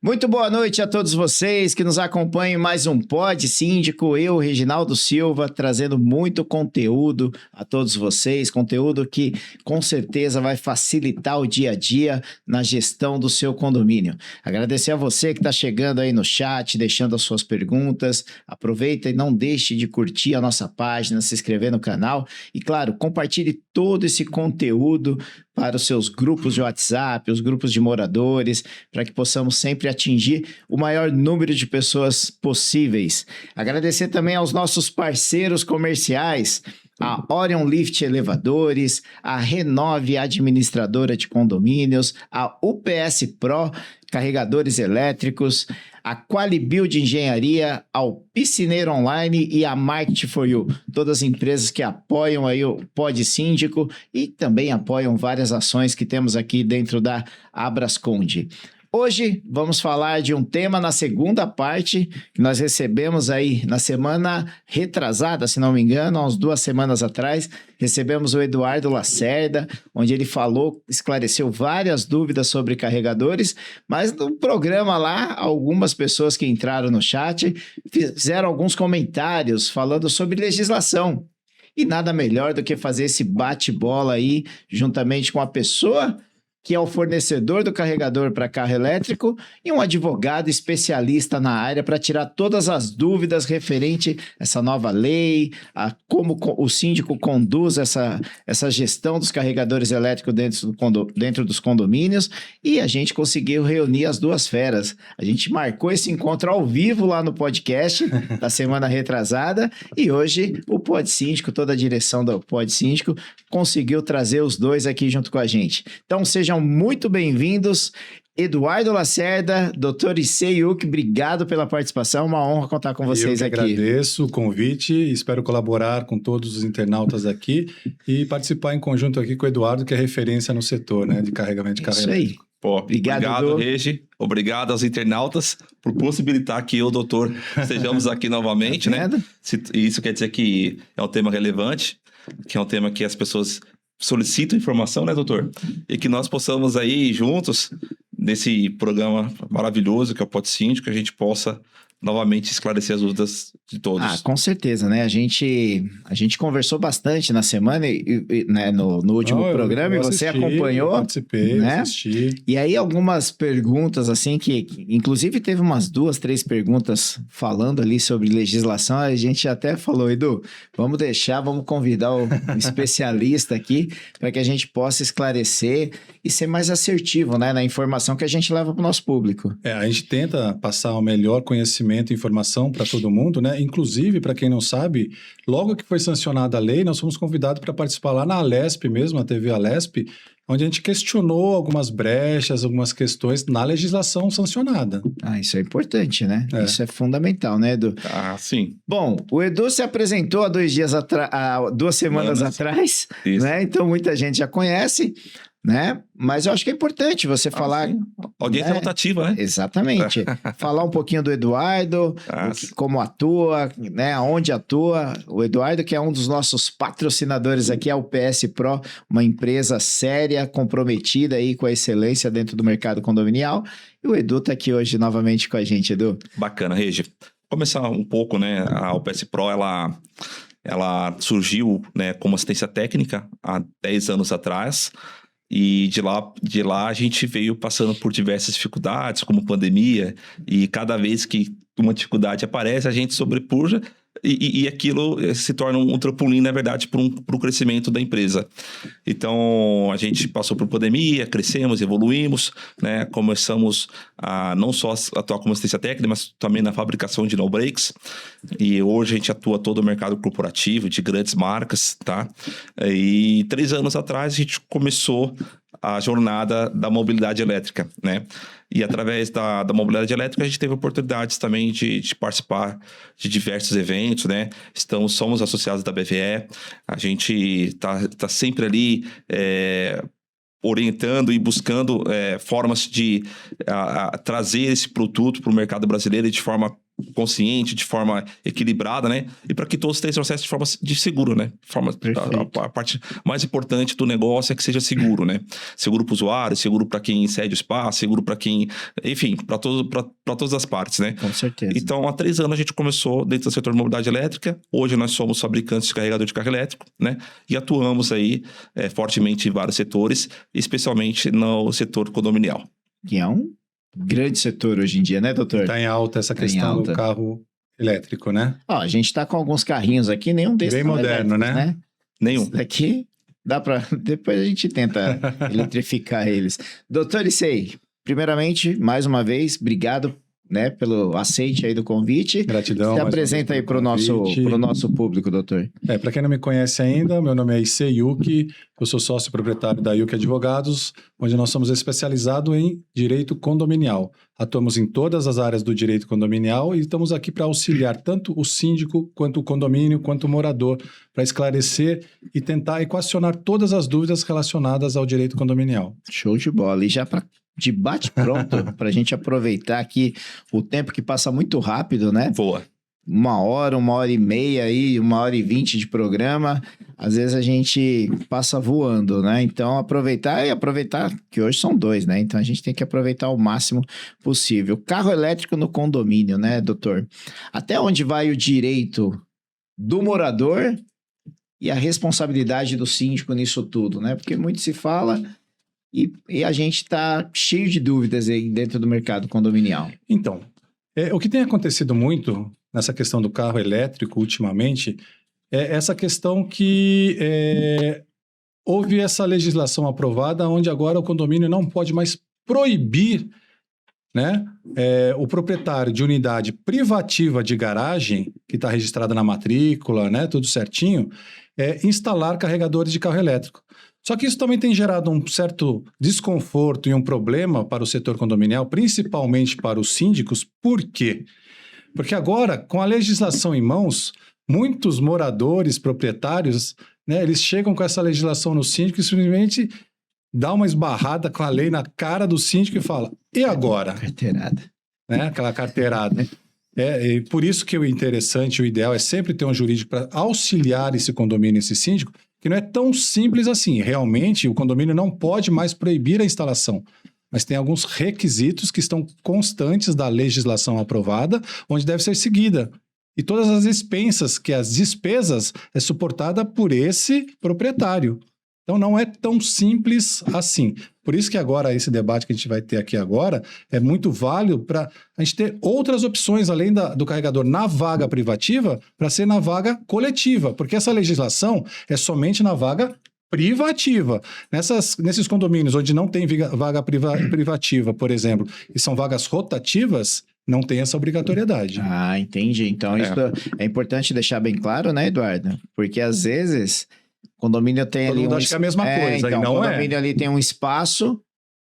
Muito boa noite a todos vocês que nos acompanham em mais um Pod Síndico. Eu, Reginaldo Silva, trazendo muito conteúdo a todos vocês, conteúdo que com certeza vai facilitar o dia a dia na gestão do seu condomínio. Agradecer a você que está chegando aí no chat, deixando as suas perguntas. Aproveita e não deixe de curtir a nossa página, se inscrever no canal e, claro, compartilhe todo esse conteúdo para os seus grupos de WhatsApp, os grupos de moradores, para que possamos sempre atingir o maior número de pessoas possíveis. Agradecer também aos nossos parceiros comerciais, a Orion Lift Elevadores, a Renove Administradora de Condomínios, a UPS Pro Carregadores Elétricos, a Qualibuild Engenharia, ao Piscineiro Online e a Market for You. Todas as empresas que apoiam aí o Pod Síndico e também apoiam várias ações que temos aqui dentro da Abrasconde. Hoje vamos falar de um tema na segunda parte que nós recebemos aí na semana retrasada, se não me engano, há umas 2 semanas atrás, recebemos o Eduardo Lacerda, onde ele falou, esclareceu várias dúvidas sobre carregadores, mas no programa lá, algumas pessoas que entraram no chat fizeram alguns comentários falando sobre legislação. E nada melhor do que fazer esse bate-bola aí, juntamente com a pessoa que é o fornecedor do carregador para carro elétrico, e um advogado especialista na área para tirar todas as dúvidas referente a essa nova lei, a como o síndico conduz essa gestão dos carregadores elétricos dentro dos condomínios, e a gente conseguiu reunir as duas feras. A gente marcou esse encontro ao vivo lá no podcast da semana retrasada, e hoje o Pod Síndico, toda a direção do Pod Síndico, conseguiu trazer os dois aqui junto com a gente. Então sejam muito bem-vindos, Eduardo Lacerda, Dr. Issei Yuki, obrigado pela participação, uma honra contar com vocês aqui. Eu que agradeço o convite e espero colaborar com todos os internautas aqui e participar em conjunto aqui com o Eduardo, que é referência no setor, né, de carregamento de carro elétrico. Aí. Pô, obrigado, Regi. Obrigado aos internautas por possibilitar que eu, doutor, estejamos aqui novamente, né? Isso quer dizer que é um tema relevante, que é um tema que as pessoas solicitam informação, né, doutor? E que nós possamos aí juntos, nesse programa maravilhoso que é o Pod Síndico, que a gente possa novamente esclarecer as dúvidas de todos. Ah, com certeza, né? A gente conversou bastante na semana, né, no último programa, e você acompanhou. Participei, né? assisti. E aí algumas perguntas, assim, que inclusive teve umas 2, 3 perguntas falando ali sobre legislação, a gente até falou, Edu, vamos convidar o especialista aqui para que a gente possa esclarecer e ser mais assertivo, né, na informação que a gente leva para o nosso público. A gente tenta passar o melhor conhecimento e informação para todo mundo, né? Inclusive, para quem não sabe, logo que foi sancionada a lei, nós fomos convidados para participar lá na Alesp mesmo, a TV Alesp, onde a gente questionou algumas brechas, algumas questões na legislação sancionada. Ah, isso é importante, né? Isso é fundamental, né, Edu? Ah, sim. Bom, o Edu se apresentou há 2 semanas atrás, né? Então muita gente já conhece, né? Mas eu acho que é importante você falar... Sim. Audiência rotativa, né? Exatamente. Falar um pouquinho do Eduardo, como atua, né? Onde atua. O Eduardo, que é um dos nossos patrocinadores aqui, é o PS Pro, uma empresa séria, comprometida aí com a excelência dentro do mercado condominial. E o Edu está aqui hoje novamente com a gente, Edu. Bacana, Regi. Começar um pouco, né? A UPS Pro, ela surgiu, né, como assistência técnica há 10 anos atrás. E de lá a gente veio passando por diversas dificuldades, como pandemia, e cada vez que uma dificuldade aparece, a gente sobrepuja e aquilo se torna um trampolim, na verdade, para o crescimento da empresa. Então, a gente passou por pandemia, crescemos, evoluímos, né? Começamos a não só atuar como assistência técnica, mas também na fabricação de no-breaks. E hoje a gente atua todo o mercado corporativo, de grandes marcas, tá? E 3 anos atrás a gente começou a jornada da mobilidade elétrica, né? E através da mobilidade elétrica a gente teve oportunidades também de participar de diversos eventos, né? Somos associados da BVE, a gente tá sempre ali orientando e buscando formas de trazer esse produto para o mercado brasileiro de forma consciente, de forma equilibrada, né? E para que todos tenham esse processo de forma de seguro, né? A parte mais importante do negócio é que seja seguro, né? Seguro para o usuário, seguro para quem cede o espaço, seguro para quem... Enfim, para todas as partes, né? Com certeza. Então, há 3 anos a gente começou dentro do setor de mobilidade elétrica. Hoje nós somos fabricantes de carregador de carro elétrico, né? E atuamos aí fortemente em vários setores, especialmente no setor condominial. Que é um grande setor hoje em dia, né, doutor? Está em alta essa questão do carro elétrico, né? Ó, a gente está com alguns carrinhos aqui, nenhum desses bem moderno, né? Nenhum. Esse daqui dá para... Depois a gente tenta eletrificar eles. Doutor Issei, primeiramente, mais uma vez, obrigado, né, pelo aceite aí do convite. Gratidão. Se apresenta aí para o nosso público, doutor. Para quem não me conhece ainda, meu nome é Issei Yuki, eu sou sócio proprietário da Yuki Advogados, onde nós somos especializados em direito condominial. Atuamos em todas as áreas do direito condominial e estamos aqui para auxiliar tanto o síndico, quanto o condomínio, quanto o morador, para esclarecer e tentar equacionar todas as dúvidas relacionadas ao direito condominial. Show de bola. E já para de bate pronto, para a gente aproveitar aqui o tempo que passa muito rápido, né? Boa. 1h e meia, 1h20 de programa, às vezes a gente passa voando, né? Então aproveitar que hoje são 2, né? Então a gente tem que aproveitar o máximo possível. Carro elétrico no condomínio, né, doutor? Até onde vai o direito do morador e a responsabilidade do síndico nisso tudo, né? Porque muito se fala... E a gente está cheio de dúvidas aí dentro do mercado condominial. Então, o que tem acontecido muito nessa questão do carro elétrico ultimamente é essa questão que houve essa legislação aprovada onde agora o condomínio não pode mais proibir, né, o proprietário de unidade privativa de garagem, que está registrada na matrícula, né, tudo certinho, instalar carregadores de carro elétrico. Só que isso também tem gerado um certo desconforto e um problema para o setor condominial, principalmente para os síndicos. Por quê? Porque agora, com a legislação em mãos, muitos moradores, proprietários, né, eles chegam com essa legislação no síndico e simplesmente dá uma esbarrada com a lei na cara do síndico e fala, e agora? Carteirada. Né? Aquela carteirada. E por isso que o interessante, o ideal é sempre ter um jurídico para auxiliar esse condomínio, esse síndico, que não é tão simples assim. Realmente, o condomínio não pode mais proibir a instalação, mas tem alguns requisitos que estão constantes da legislação aprovada, onde deve ser seguida. E todas as expensas, que as despesas é suportada por esse proprietário. Então, não é tão simples assim. Por isso que agora, esse debate que a gente vai ter aqui agora é muito válido para a gente ter outras opções, além do carregador na vaga privativa, para ser na vaga coletiva, porque essa legislação é somente na vaga privativa. Nesses condomínios onde não tem vaga privativa, por exemplo, e são vagas rotativas, não tem essa obrigatoriedade. Ah, entendi. Então, isso é importante deixar bem claro, né, Eduardo? Porque às vezes... O condomínio tem ali acho que é a mesma coisa, então, não o condomínio ali tem um espaço,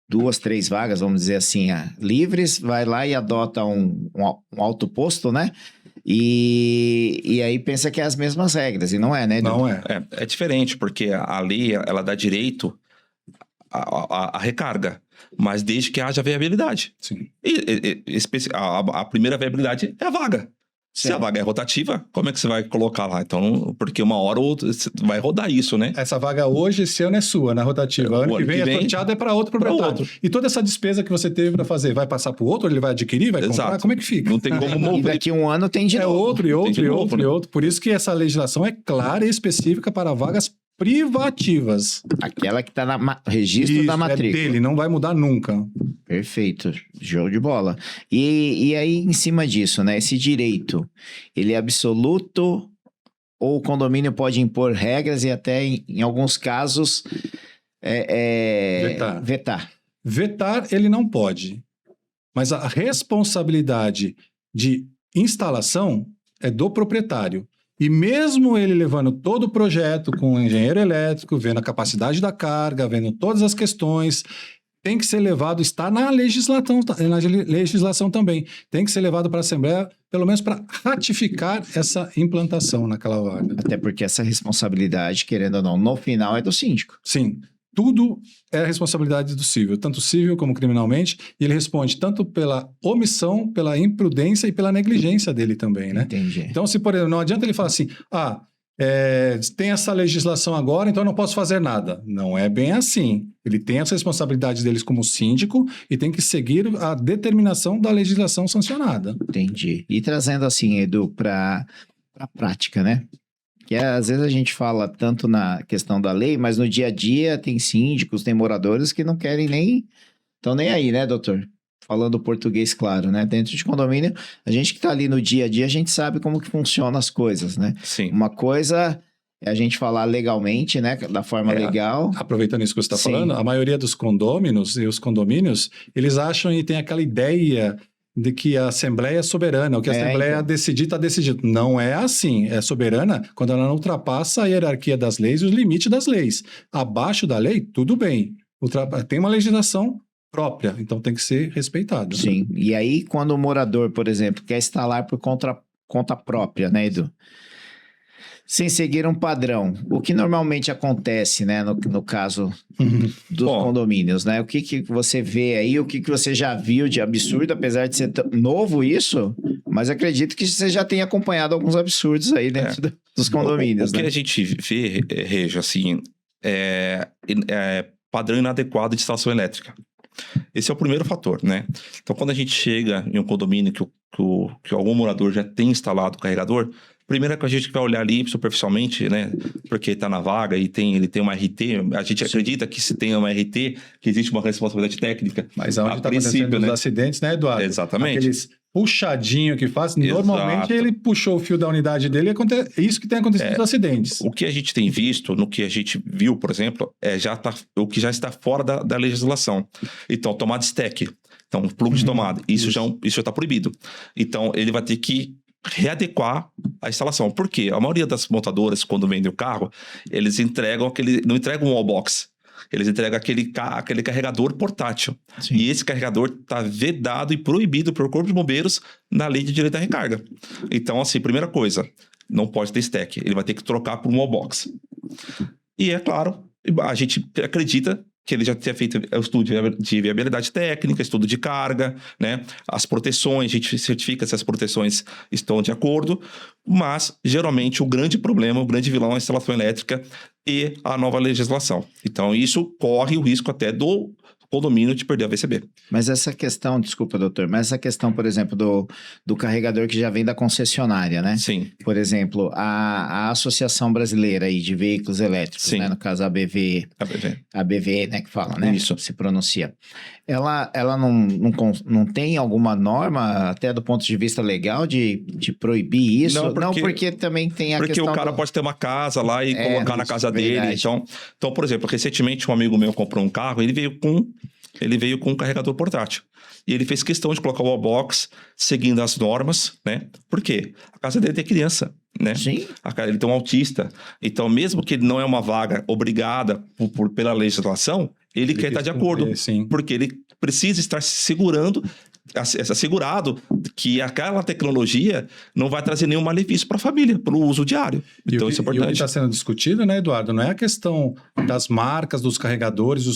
2, 3 vagas, vamos dizer assim, livres, vai lá e adota um autoposto, né? E aí pensa que é as mesmas regras, e não é, né? Não é. É diferente, porque a lei, ela dá direito à recarga, mas desde que haja viabilidade. Sim. E a primeira viabilidade é a vaga. Se a vaga é rotativa, como é que você vai colocar lá? Então, porque uma hora ou outra você vai rodar isso, né? Essa vaga hoje, esse ano é sua, na rotativa. Ano que vem é sorteado, é para outro proprietário. E toda essa despesa que você teve para fazer, vai passar para o outro? Ele vai adquirir, vai comprar? Como é que fica? Não tem como mover. E daqui a um ano tem de novo. Outro. Por isso que essa legislação é clara e específica para vagas privativas. Aquela que está no registro da matrícula. É dele, não vai mudar nunca. Perfeito, show de bola. E aí, em cima disso, né? Esse direito, ele é absoluto ou o condomínio pode impor regras e até, em alguns casos, vetar? Vetar, ele não pode. Mas a responsabilidade de instalação é do proprietário. E mesmo ele levando todo o projeto com o engenheiro elétrico, vendo a capacidade da carga, vendo todas as questões, tem que ser levado, está na legislação também, tem que ser levado para a Assembleia, pelo menos para ratificar essa implantação naquela vaga. Até porque essa responsabilidade, querendo ou não, no final é do síndico. Sim. tudo é responsabilidade do civil, tanto civil como criminalmente, e ele responde tanto pela omissão, pela imprudência e pela negligência dele também, né? Entendi. Então, se por exemplo, não adianta ele falar assim, tem essa legislação agora, então eu não posso fazer nada. Não é bem assim. Ele tem as responsabilidades deles como síndico e tem que seguir a determinação da legislação sancionada. Entendi. E trazendo assim, Edu, para a prática, né? Que às vezes a gente fala tanto na questão da lei, mas no dia a dia tem síndicos, tem moradores que não querem nem... Estão nem aí, né, doutor? Falando português claro, né? Dentro de condomínio, a gente que está ali no dia a dia, a gente sabe como que funcionam as coisas, né? Sim. Uma coisa é a gente falar legalmente, né? Da forma legal. Aproveitando isso que você está Sim. falando, a maioria dos condôminos e os condomínios, eles acham e tem aquela ideia de que a Assembleia é soberana, o que a Assembleia decidir, está decidido. Não é assim. É soberana quando ela não ultrapassa a hierarquia das leis e os limites das leis. Abaixo da lei, tudo bem. Tem uma legislação própria, então tem que ser respeitado. Sim. E aí, quando o morador, por exemplo, quer instalar por conta própria, né, Edu? Sem seguir um padrão. O que normalmente acontece, né, no caso dos condomínios, né? O que você vê aí, o que você já viu de absurdo, apesar de ser novo isso, mas acredito que você já tenha acompanhado alguns absurdos aí dentro dos condomínios, o né? que a gente vê, Regi, assim, é padrão inadequado de instalação elétrica. Esse é o primeiro fator, né? Então, quando a gente chega em um condomínio que algum morador já tem instalado o carregador, primeiro é que a gente vai olhar ali superficialmente, né? Porque está na vaga e ele tem uma RT. A gente acredita que se tem uma RT, que existe uma responsabilidade técnica. Mas onde está acontecendo os acidentes, né, Eduardo? Exatamente. Aqueles puxadinho que faz, normalmente ele puxou o fio da unidade dele e é isso que tem acontecido nos acidentes. O que a gente tem visto, no que a gente viu, por exemplo, o que já está fora da legislação. Então, tomada stack. Então, plug de tomada. Isso já está proibido. Então, ele vai ter que readequar a instalação. Por quê? A maioria das montadoras, quando vendem o carro, eles não entregam um wallbox. Eles entregam aquele carregador portátil. Sim. E esse carregador está vedado e proibido pelo Corpo de Bombeiros na lei de direito à recarga. Então, assim, primeira coisa, não pode ter stack. Ele vai ter que trocar por um wallbox. E é claro, a gente acredita que ele já tinha feito o estudo de viabilidade técnica, estudo de carga, né? As proteções, a gente certifica se as proteções estão de acordo, mas geralmente o grande problema, o grande vilão é a instalação elétrica e a nova legislação. Então isso corre o risco até do condomínio de perder a VCB. Mas essa questão, desculpa, doutor, mas essa questão, por exemplo, do carregador que já vem da concessionária, né? Sim. Por exemplo, a Associação Brasileira aí de Veículos Elétricos, Sim. né? No caso, a ABV, né, que fala, né? Isso. Se pronuncia. Ela não tem alguma norma, até do ponto de vista legal, de proibir isso? Não, porque também tem a questão... Porque o cara pode ter uma casa lá e colocar na casa dele. Então, por exemplo, recentemente um amigo meu comprou um carro, ele veio com um carregador portátil. E ele fez questão de colocar o wallbox seguindo as normas, né? Por quê? A casa dele tem criança, né? Sim. Ele tem um autista. Então, mesmo que ele não é uma vaga obrigada pela legislação, ele quer estar de acordo. Sim. Porque ele precisa estar segurado que aquela tecnologia não vai trazer nenhum malefício para a família, para o uso diário. Então, isso é importante. E o que está sendo discutido, né, Eduardo, não é a questão das marcas dos carregadores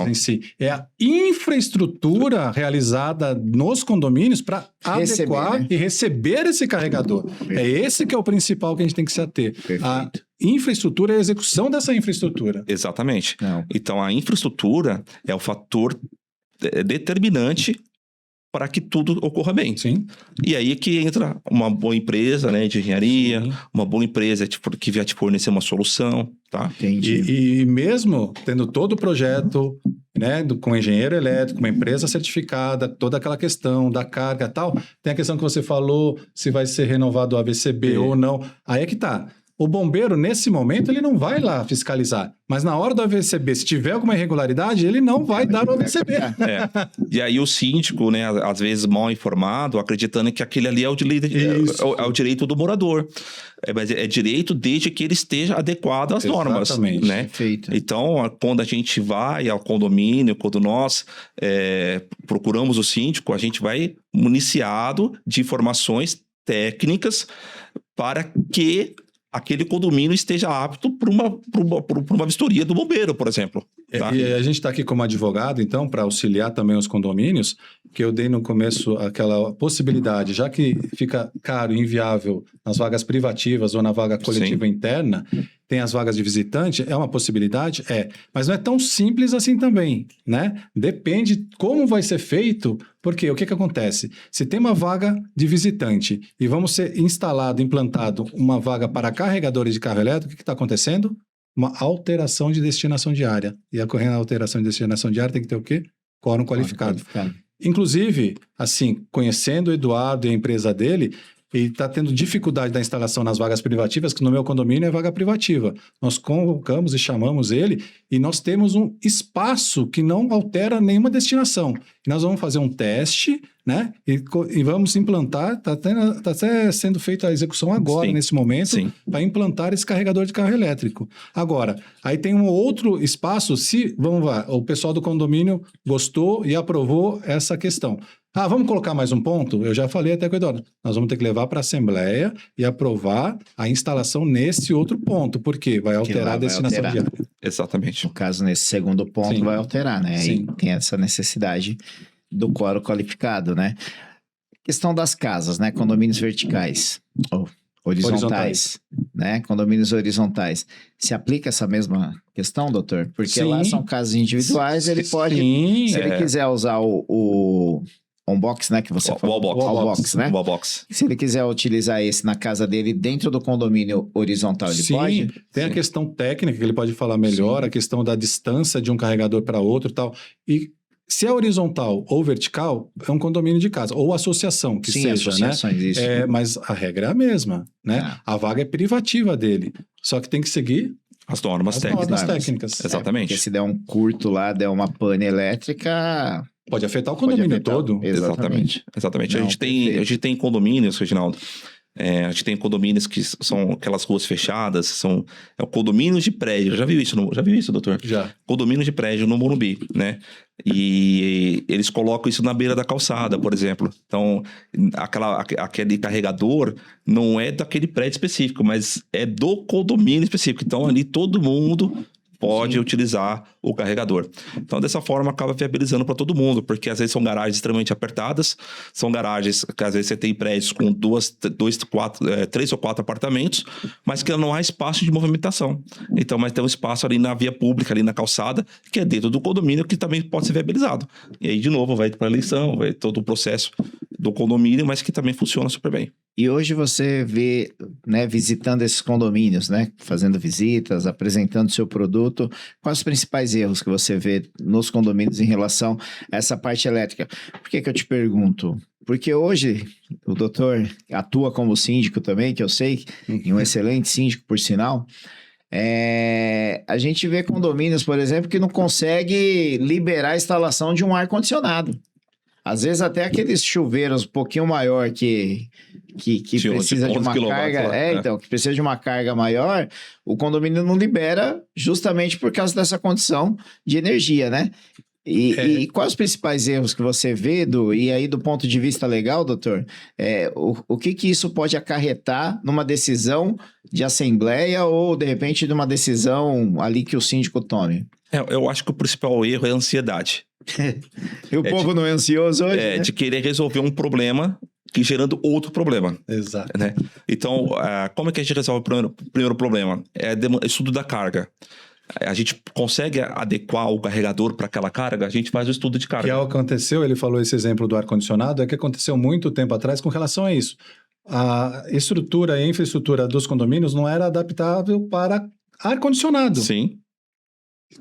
em si, é a infraestrutura realizada nos condomínios para adequar, né, e receber esse carregador. Perfeito. É esse que é o principal que a gente tem que se ater. Perfeito. A infraestrutura é a execução dessa infraestrutura. Exatamente. Então, a infraestrutura é o fator determinante para que tudo ocorra bem. Sim. E aí que entra uma boa empresa, né, de engenharia, sim, uma boa empresa que vai te fornecer uma solução, tá? E mesmo tendo todo o projeto, né, com engenheiro elétrico, uma empresa certificada, toda aquela questão da carga e tal, tem a questão que você falou, se vai ser renovado o AVCB ou não. Aí é que tá. O bombeiro, nesse momento, ele não vai lá fiscalizar. Mas na hora do AVCB, se tiver alguma irregularidade, ele não vai dar o AVCB. E aí o síndico, né, às vezes mal informado, acreditando que aquele ali é o direito do morador. Mas é direito desde que ele esteja adequado às normas. Exatamente. Né? Perfeito. Então, quando a gente vai ao condomínio, quando nós procuramos o síndico, a gente vai municiado de informações técnicas para que aquele condomínio esteja apto para uma vistoria do bombeiro, por exemplo. Tá? E a gente está aqui como advogado, então, para auxiliar também os condomínios, que eu dei no começo aquela possibilidade, já que fica caro e inviável nas vagas privativas ou na vaga coletiva interna, tem as vagas de visitante, é uma possibilidade? É. Mas não é tão simples assim também, né? Depende como vai ser feito, porque o que acontece? Se tem uma vaga de visitante e vamos ser implantado uma vaga para carregadores de carro elétrico, o que está acontecendo? Uma alteração de destinação de área. E ocorrendo a alteração de destinação de área tem que ter o quê? Quórum qualificado. Inclusive, assim, conhecendo o Eduardo e a empresa dele, ele está tendo dificuldade da instalação nas vagas privativas, que no meu condomínio é vaga privativa. Nós convocamos e chamamos ele e nós temos um espaço que não altera nenhuma destinação. E nós vamos fazer um teste, né? E vamos implantar, está até sendo feita a execução agora, nesse momento, para implantar esse carregador de carro elétrico. Agora, aí tem um outro espaço, se, vamos lá, o pessoal do condomínio gostou e aprovou essa questão. Vamos colocar mais um ponto? Eu já falei até com o Eduardo. Nós vamos ter que levar para a Assembleia e aprovar a instalação nesse outro ponto, porque vai alterar a destinação de área. Exatamente. No caso, nesse segundo ponto, vai alterar, né? Aí tem essa necessidade do quórum qualificado, né? Questão das casas, né? Condomínios verticais, ou horizontais, né? Condomínios horizontais. Se aplica essa mesma questão, doutor? Porque lá são casas individuais, ele pode, se ele quiser usar o on-box, né, que você falou. Wallbox, né? Wallbox. Se ele quiser utilizar esse na casa dele dentro do condomínio horizontal, ele pode? Tem a questão técnica que ele pode falar melhor, a questão da distância de um carregador para outro e tal. E se é horizontal ou vertical, é um condomínio de casa, ou associação, que seja, né? Isso. Mas a regra é a mesma, né? A vaga é privativa dele, só que tem que seguir as normas técnicas. Exatamente. Porque se der um curto lá, der uma pane elétrica... Pode afetar o condomínio todo. Exatamente. Não, a gente tem condomínios, Reginaldo. A gente tem condomínios que são aquelas ruas fechadas, são condomínios de prédio. Já viu isso, doutor? Já. Condomínios de prédio no Morumbi, né? E eles colocam isso na beira da calçada, por exemplo. Então, aquele carregador não é daquele prédio específico, mas é do condomínio específico. Então, ali todo mundo pode utilizar o carregador. Então, dessa forma, acaba viabilizando para todo mundo, porque às vezes são garagens extremamente apertadas, são garagens que às vezes você tem prédios com 3 ou 4 apartamentos, mas que não há espaço de movimentação. Então, mas tem um espaço ali na via pública, ali na calçada, que é dentro do condomínio, que também pode ser viabilizado. E aí, de novo, vai para a eleição, vai todo o processo do condomínio, mas que também funciona super bem. E hoje você vê, né, visitando esses condomínios, né, fazendo visitas, apresentando seu produto, quais os principais erros que você vê nos condomínios em relação a essa parte elétrica? Por que eu te pergunto? Porque hoje o doutor atua como síndico também, que eu sei, e um excelente síndico, por sinal. A gente vê condomínios, por exemplo, que não consegue liberar a instalação de um ar-condicionado. Às vezes até aqueles chuveiros um pouquinho maior que precisa de uma carga... Então, que precisa de uma carga maior, o condomínio não libera justamente por causa dessa condição de energia, né? E quais os principais erros que você vê, e aí do ponto de vista legal, doutor, o que isso pode acarretar numa decisão de assembleia ou, de repente, numa decisão ali que o síndico tome? Eu acho que o principal erro é a ansiedade. E o povo não é ansioso hoje, né? De querer resolver um problema que gerando outro problema. Exato. Né? Então, como é que a gente resolve o primeiro problema? É estudo da carga. A gente consegue adequar o carregador para aquela carga, a gente faz o estudo de carga. Que aconteceu, ele falou esse exemplo do ar-condicionado, que aconteceu muito tempo atrás com relação a isso. A estrutura e a infraestrutura dos condomínios não era adaptável para ar-condicionado. Sim.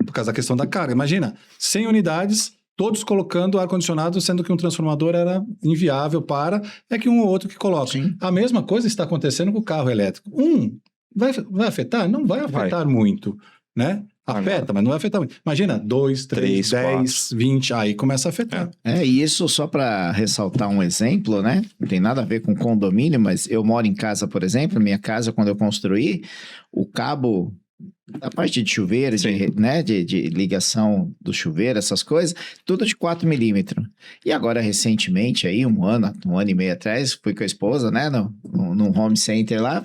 Por causa da questão da carga. Imagina, 100 unidades, todos colocando ar-condicionado, sendo que um transformador era inviável para... É que um ou outro que coloca. Sim. A mesma coisa está acontecendo com o carro elétrico. Vai afetar? Não vai afetar muito, né? Afeta, mas não vai afetar muito. Imagina, 2, 3, 10, 20, aí começa a afetar. E isso só para ressaltar um exemplo, né? Não tem nada a ver com condomínio, mas eu moro em casa, por exemplo, minha casa, quando eu construí, o cabo a parte de chuveiro, né, de ligação do chuveiro, essas coisas, tudo de 4 milímetros. E agora, recentemente, aí, um ano e meio atrás, fui com a esposa, né, num home center lá,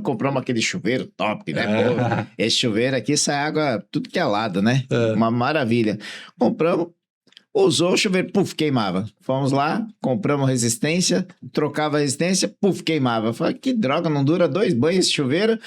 compramos aquele chuveiro top, né? Pô, esse chuveiro aqui sai água tudo que é lado, né? Uma maravilha. Compramos, usou o chuveiro, puf, queimava. Fomos lá, compramos resistência, trocava a resistência, puf, queimava. Falei, que droga, não dura 2 banhos esse chuveiro.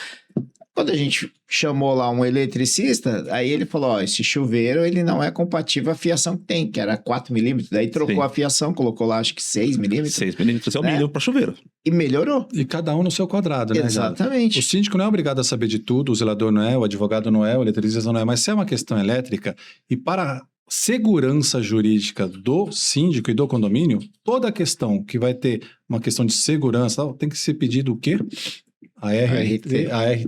Quando a gente chamou lá um eletricista, aí ele falou, ó, esse chuveiro, ele não é compatível à fiação que tem, que era 4 milímetros. Daí trocou a fiação, colocou lá, acho que 6 milímetros. 6 milímetros é o mínimo para chuveiro. E melhorou. E cada um no seu quadrado, né? Exatamente. O síndico não é obrigado a saber de tudo, o zelador não é, o advogado não é, o eletricista não é, mas se é uma questão elétrica, e para segurança jurídica do síndico e do condomínio, toda a questão que vai ter uma questão de segurança, tem que ser pedido o quê? A RT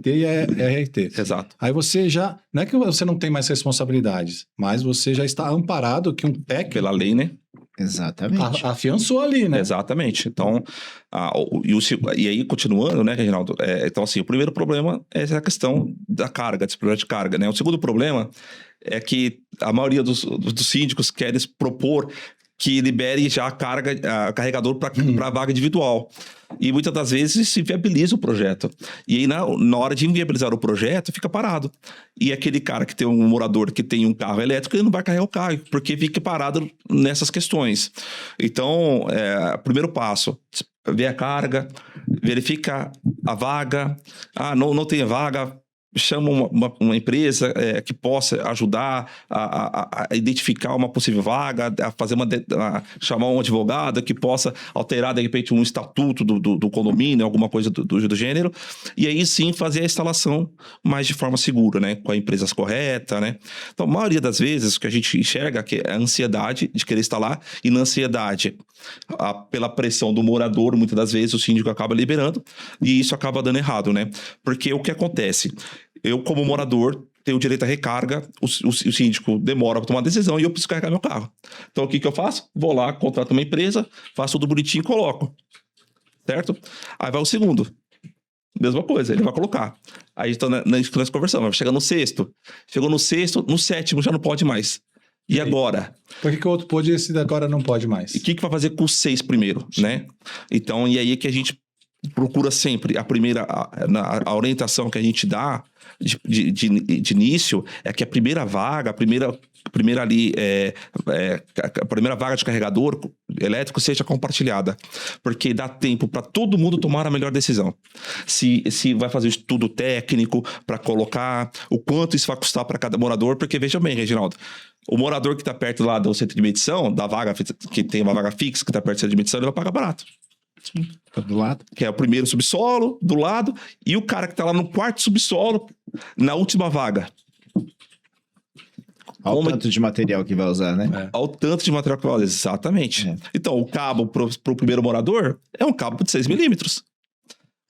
e a RRT. Exato. Aí você já... Não é que você não tem mais responsabilidades, mas você já está amparado que um PEC... Pela lei, né? Exatamente. Afiançou ali, né? Exatamente. Então, e aí, continuando, né, Reginaldo? Então, assim, o primeiro problema é a questão da carga, disponibilidade de carga, né? O segundo problema é que a maioria dos síndicos querem propor que libere já a carregador para a vaga individual. E muitas das vezes se viabiliza o projeto. E aí, na hora de inviabilizar o projeto, fica parado. E aquele cara que tem um morador que tem um carro elétrico, ele não vai carregar o carro, porque fica parado nessas questões. Então, primeiro passo, ver a carga, verifica a vaga. Não tem vaga, chama uma empresa que possa ajudar a identificar uma possível vaga, chamar um advogado que possa alterar, de repente, um estatuto do condomínio, alguma coisa do gênero, e aí sim fazer a instalação mais de forma segura, né? Com a empresa correta, né? Então, a maioria das vezes, o que a gente enxerga que é a ansiedade de querer instalar, e na ansiedade, pela pressão do morador, muitas das vezes o síndico acaba liberando, e isso acaba dando errado, né? Porque o que acontece? Eu, como morador, tenho direito à recarga, o síndico demora para tomar a decisão e eu preciso carregar meu carro. Então, o que eu faço? Vou lá, contrato uma empresa, faço tudo bonitinho e coloco. Certo? Aí vai o segundo. Mesma coisa, ele vai colocar. Aí então, nós conversamos, chega no sexto. Chegou no sexto, no sétimo já não pode mais. E agora? Por que o outro pode e esse agora não pode mais? E o que vai fazer com os 6 primeiro, né? Então, e aí é que a gente procura sempre, a orientação que a gente dá de início é que a primeira vaga, a primeira vaga de carregador elétrico seja compartilhada, porque dá tempo para todo mundo tomar a melhor decisão. Se vai fazer um estudo técnico para colocar, o quanto isso vai custar para cada morador, porque veja bem, Reginaldo, o morador que está perto lá do centro de medição, da vaga que tem uma vaga fixa que está perto do centro de medição, ele vai pagar barato. Sim, do lado. Que é o primeiro subsolo, do lado, e o cara que tá lá no quarto subsolo, na última vaga. Olha o tanto de material que vai usar, né? Olha o tanto de material que vai usar, exatamente. Então, o cabo pro primeiro morador é um cabo de 6 milímetros.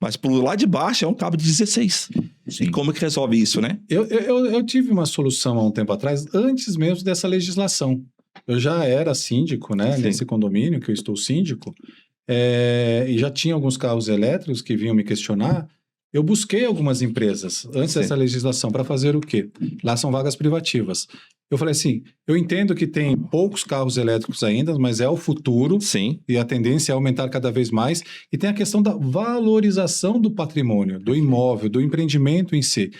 Mas pro lado de baixo é um cabo de 16. Sim. E como que resolve isso, né? Eu tive uma solução há um tempo atrás, antes mesmo dessa legislação. Eu já era síndico, né? Sim. Nesse condomínio que eu estou síndico. E já tinha alguns carros elétricos que vinham me questionar. Eu busquei algumas empresas antes dessa legislação para fazer o quê? Lá são vagas privativas. Eu falei assim, eu entendo que tem poucos carros elétricos ainda, mas é o futuro. Sim. E a tendência é aumentar cada vez mais. E tem a questão da valorização do patrimônio, do imóvel, do empreendimento em si.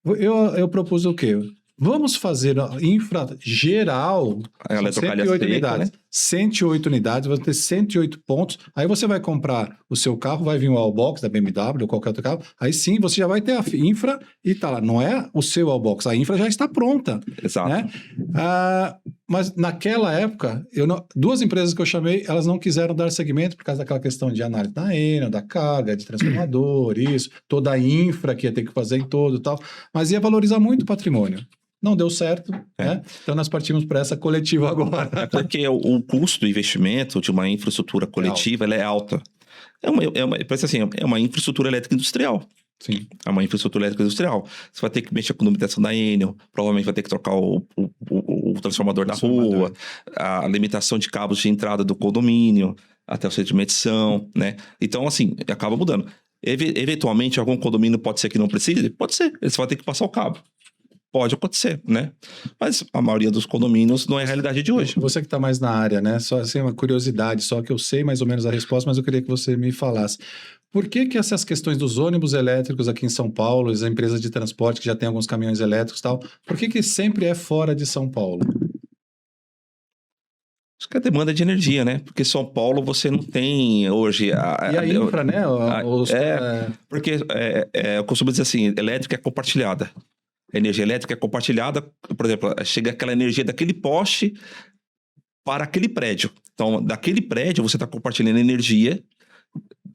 Eu propus o quê? Vamos fazer a infra geral, 108 unidades. Né? 108 unidades, vai ter 108 pontos. Aí você vai comprar o seu carro, vai vir o Allbox da BMW ou qualquer outro carro. Aí sim, você já vai ter a infra e tá lá. Não é o seu Allbox, a infra já está pronta. Exato. Né? Mas naquela época, duas empresas que eu chamei, elas não quiseram dar segmento por causa daquela questão de análise da Enel, da carga, de transformador, isso, toda a infra que ia ter que fazer em todo e tal. Mas ia valorizar muito o patrimônio. Não deu certo, né? Então nós partimos para essa coletiva agora. É porque o custo do investimento de uma infraestrutura coletiva ela é alta. Parece assim, é uma infraestrutura elétrica industrial. Sim. É uma infraestrutura elétrica industrial. Você vai ter que mexer com a numeração da Enel, provavelmente vai ter que trocar o transformador da rua, a limitação de cabos de entrada do condomínio, até o centro de medição, né? Então, assim, acaba mudando. Eventualmente, algum condomínio pode ser que não precise? Pode ser. Eles vão ter que passar o cabo. Pode acontecer, né? Mas a maioria dos condomínios não é a realidade de hoje. Você que está mais na área, né? Só assim, uma curiosidade, só que eu sei mais ou menos a resposta, mas eu queria que você me falasse. Por que essas questões dos ônibus elétricos aqui em São Paulo, as empresas de transporte que já tem alguns caminhões elétricos e tal, por que sempre é fora de São Paulo? Acho que a demanda de energia, né? Porque São Paulo você não tem hoje... E a infra, né? Porque eu costumo dizer assim, elétrica é compartilhada. A energia elétrica é compartilhada, por exemplo, chega aquela energia daquele poste para aquele prédio. Então, daquele prédio, você está compartilhando energia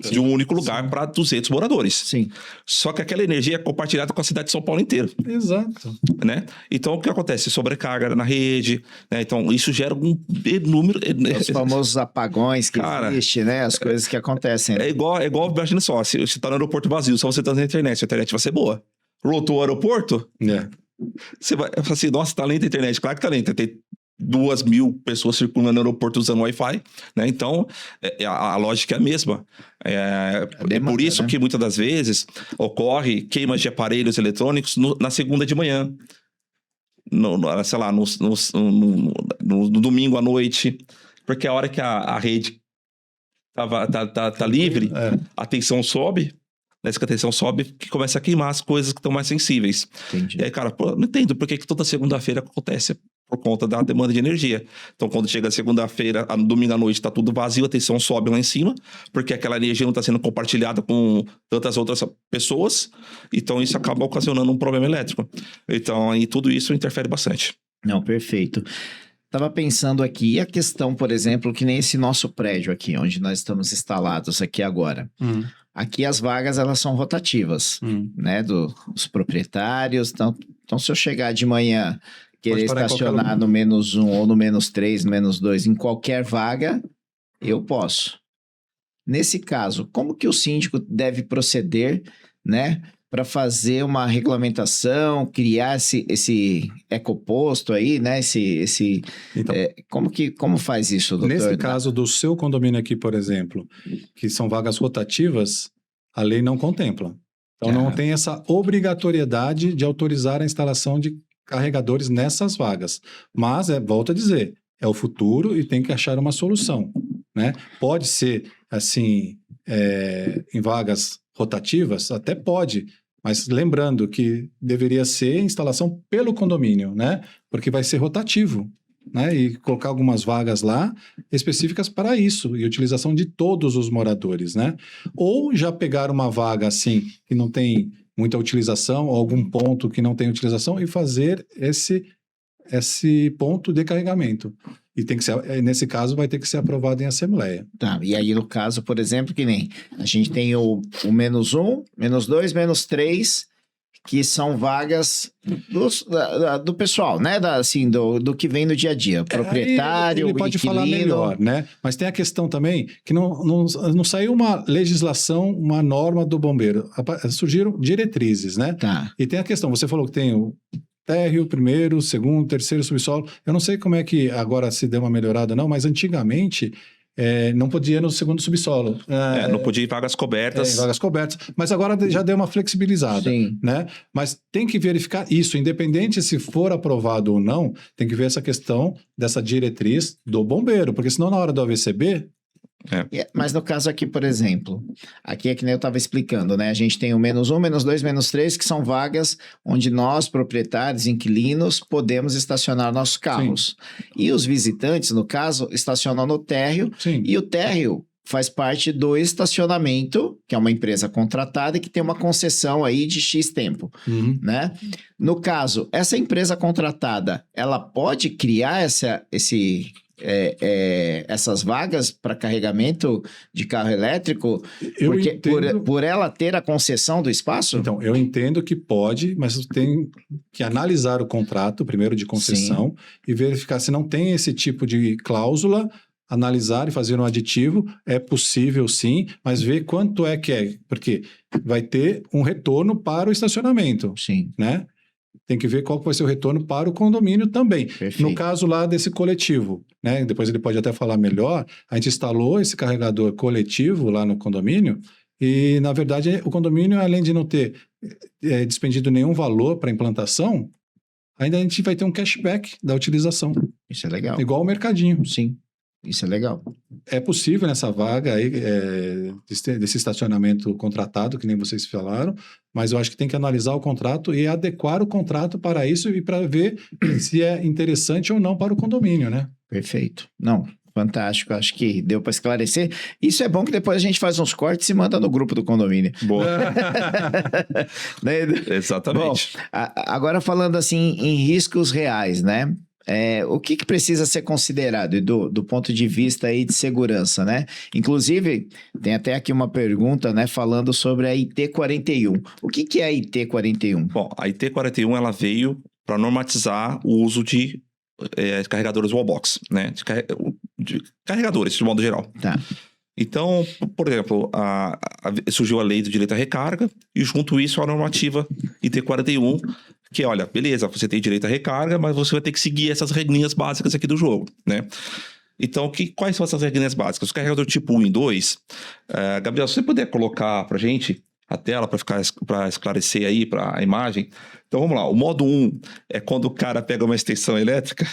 de um único lugar para 200 moradores. Sim. Só que aquela energia é compartilhada com a cidade de São Paulo inteira. Exato. Né? Então, o que acontece? Sobrecarga na rede, né? Então, isso gera um número... Os famosos apagões que existem, né? As coisas que acontecem. É igual, imagina só, se você está no aeroporto vazio, só você está na internet, a internet vai ser boa. Lotou o aeroporto, você vai falar assim, nossa, tá lenta a internet. Claro que tá lenta, tem 2.000 pessoas circulando no aeroporto usando Wi-Fi, né? Então, a lógica é a mesma. É por isso, né, que muitas das vezes ocorre queimas de aparelhos eletrônicos na segunda de manhã, sei lá, no domingo à noite, porque a hora que a rede tá livre, a tensão sobe. Nessa que a tensão sobe, que começa a queimar as coisas que estão mais sensíveis. Entendi. E aí, cara, não entendo por que toda segunda-feira acontece por conta da demanda de energia. Então, quando chega a segunda-feira, domingo à noite, tá tudo vazio, a tensão sobe lá em cima, porque aquela energia não está sendo compartilhada com tantas outras pessoas, então isso acaba ocasionando um problema elétrico. Então, aí tudo isso interfere bastante. Não, perfeito. Estava pensando aqui, a questão, por exemplo, que nem esse nosso prédio aqui, onde nós estamos instalados aqui agora. Aqui as vagas, elas são rotativas, né, dos proprietários. Então, se eu chegar de manhã, querer estacionar no -1 ou no -3, no -2, em qualquer vaga, eu posso. Nesse caso, como que o síndico deve proceder, né, para fazer uma regulamentação, criar esse ecoposto aí, né? Então, como faz isso, doutor? Nesse caso do seu condomínio aqui, por exemplo, que são vagas rotativas, a lei não contempla. Então, não tem essa obrigatoriedade de autorizar a instalação de carregadores nessas vagas. Mas, volto a dizer, é o futuro e tem que achar uma solução, né? Pode ser, assim, em vagas rotativas, até pode, mas lembrando que deveria ser instalação pelo condomínio, né? Porque vai ser rotativo, né? E colocar algumas vagas lá específicas para isso, e utilização de todos os moradores, né? Ou já pegar uma vaga assim, que não tem muita utilização, ou algum ponto que não tem utilização, e fazer esse ponto de carregamento. E tem que ser, nesse caso, vai ter que ser aprovado em assembleia. Tá, e aí no caso, por exemplo, que nem a gente tem o -1, -2, -3, que são vagas do pessoal, né? Assim, do que vem no dia a dia. Proprietário, ele pode inquilino. falar melhor, né? Mas tem a questão também que não saiu uma legislação, uma norma do bombeiro. Surgiram diretrizes, né? Tá. E tem a questão, você falou que tem o térreo, primeiro, segundo, terceiro subsolo. Eu não sei como é que agora se deu uma melhorada, não, mas antigamente não podia ir no segundo subsolo. Não podia ir em vagas cobertas. Em vagas cobertas. Mas agora já deu uma flexibilizada. Sim. Né? Mas tem que verificar isso, independente se for aprovado ou não, tem que ver essa questão dessa diretriz do bombeiro, porque senão na hora do AVCB... Mas no caso aqui, por exemplo, aqui é que nem eu estava explicando, né? A gente tem o -1, -2, -3, que são vagas onde nós, proprietários, inquilinos, podemos estacionar nossos carros. Sim. E os visitantes, no caso, estacionam no térreo. Sim. E o térreo faz parte do estacionamento, que é uma empresa contratada e que tem uma concessão aí de X tempo, né? No caso, essa empresa contratada, ela pode criar essas vagas para carregamento de carro elétrico, porque por ela ter a concessão do espaço? Então, eu entendo que pode, mas tem que analisar o contrato, primeiro de concessão, sim, e verificar se não tem esse tipo de cláusula, analisar e fazer um aditivo. É possível sim, mas ver quanto é que é, porque vai ter um retorno para o estacionamento, sim, né? Tem que ver qual vai ser o retorno para o condomínio também. Perfeito. No caso lá desse coletivo, né? Depois ele pode até falar melhor. A gente instalou esse carregador coletivo lá no condomínio E, na verdade, o condomínio, além de não ter despendido nenhum valor para a implantação, ainda a gente vai ter um cashback da utilização. Isso é legal. Igual o mercadinho. Sim, isso é legal. É possível nessa vaga aí, desse estacionamento contratado, que nem vocês falaram, mas eu acho que tem que analisar o contrato e adequar o contrato para isso e para ver se é interessante ou não para o condomínio, né? Perfeito. Não, fantástico. Acho que deu para esclarecer. Isso é bom que depois a gente faz uns cortes e manda no grupo do condomínio. Boa. Né? Exatamente. Bom, agora falando assim em riscos reais, né? O que precisa ser considerado do ponto de vista aí de segurança, né? Inclusive, tem até aqui uma pergunta, né, falando sobre a IT41. O que é a IT41? Bom, a IT41 ela veio para normatizar o uso de carregadores wallbox, né? De carregadores, de modo geral. Tá. Então, por exemplo, surgiu a lei do direito à recarga e junto isso a normativa IT41, que olha, beleza, você tem direito à recarga, mas você vai ter que seguir essas regrinhas básicas aqui do jogo, né? Então, quais são essas regrinhas básicas? Os carregadores tipo 1 e 2, Gabriel, se você puder colocar pra gente a tela para esclarecer aí para a imagem. Então vamos lá, o modo 1 é quando o cara pega uma extensão elétrica,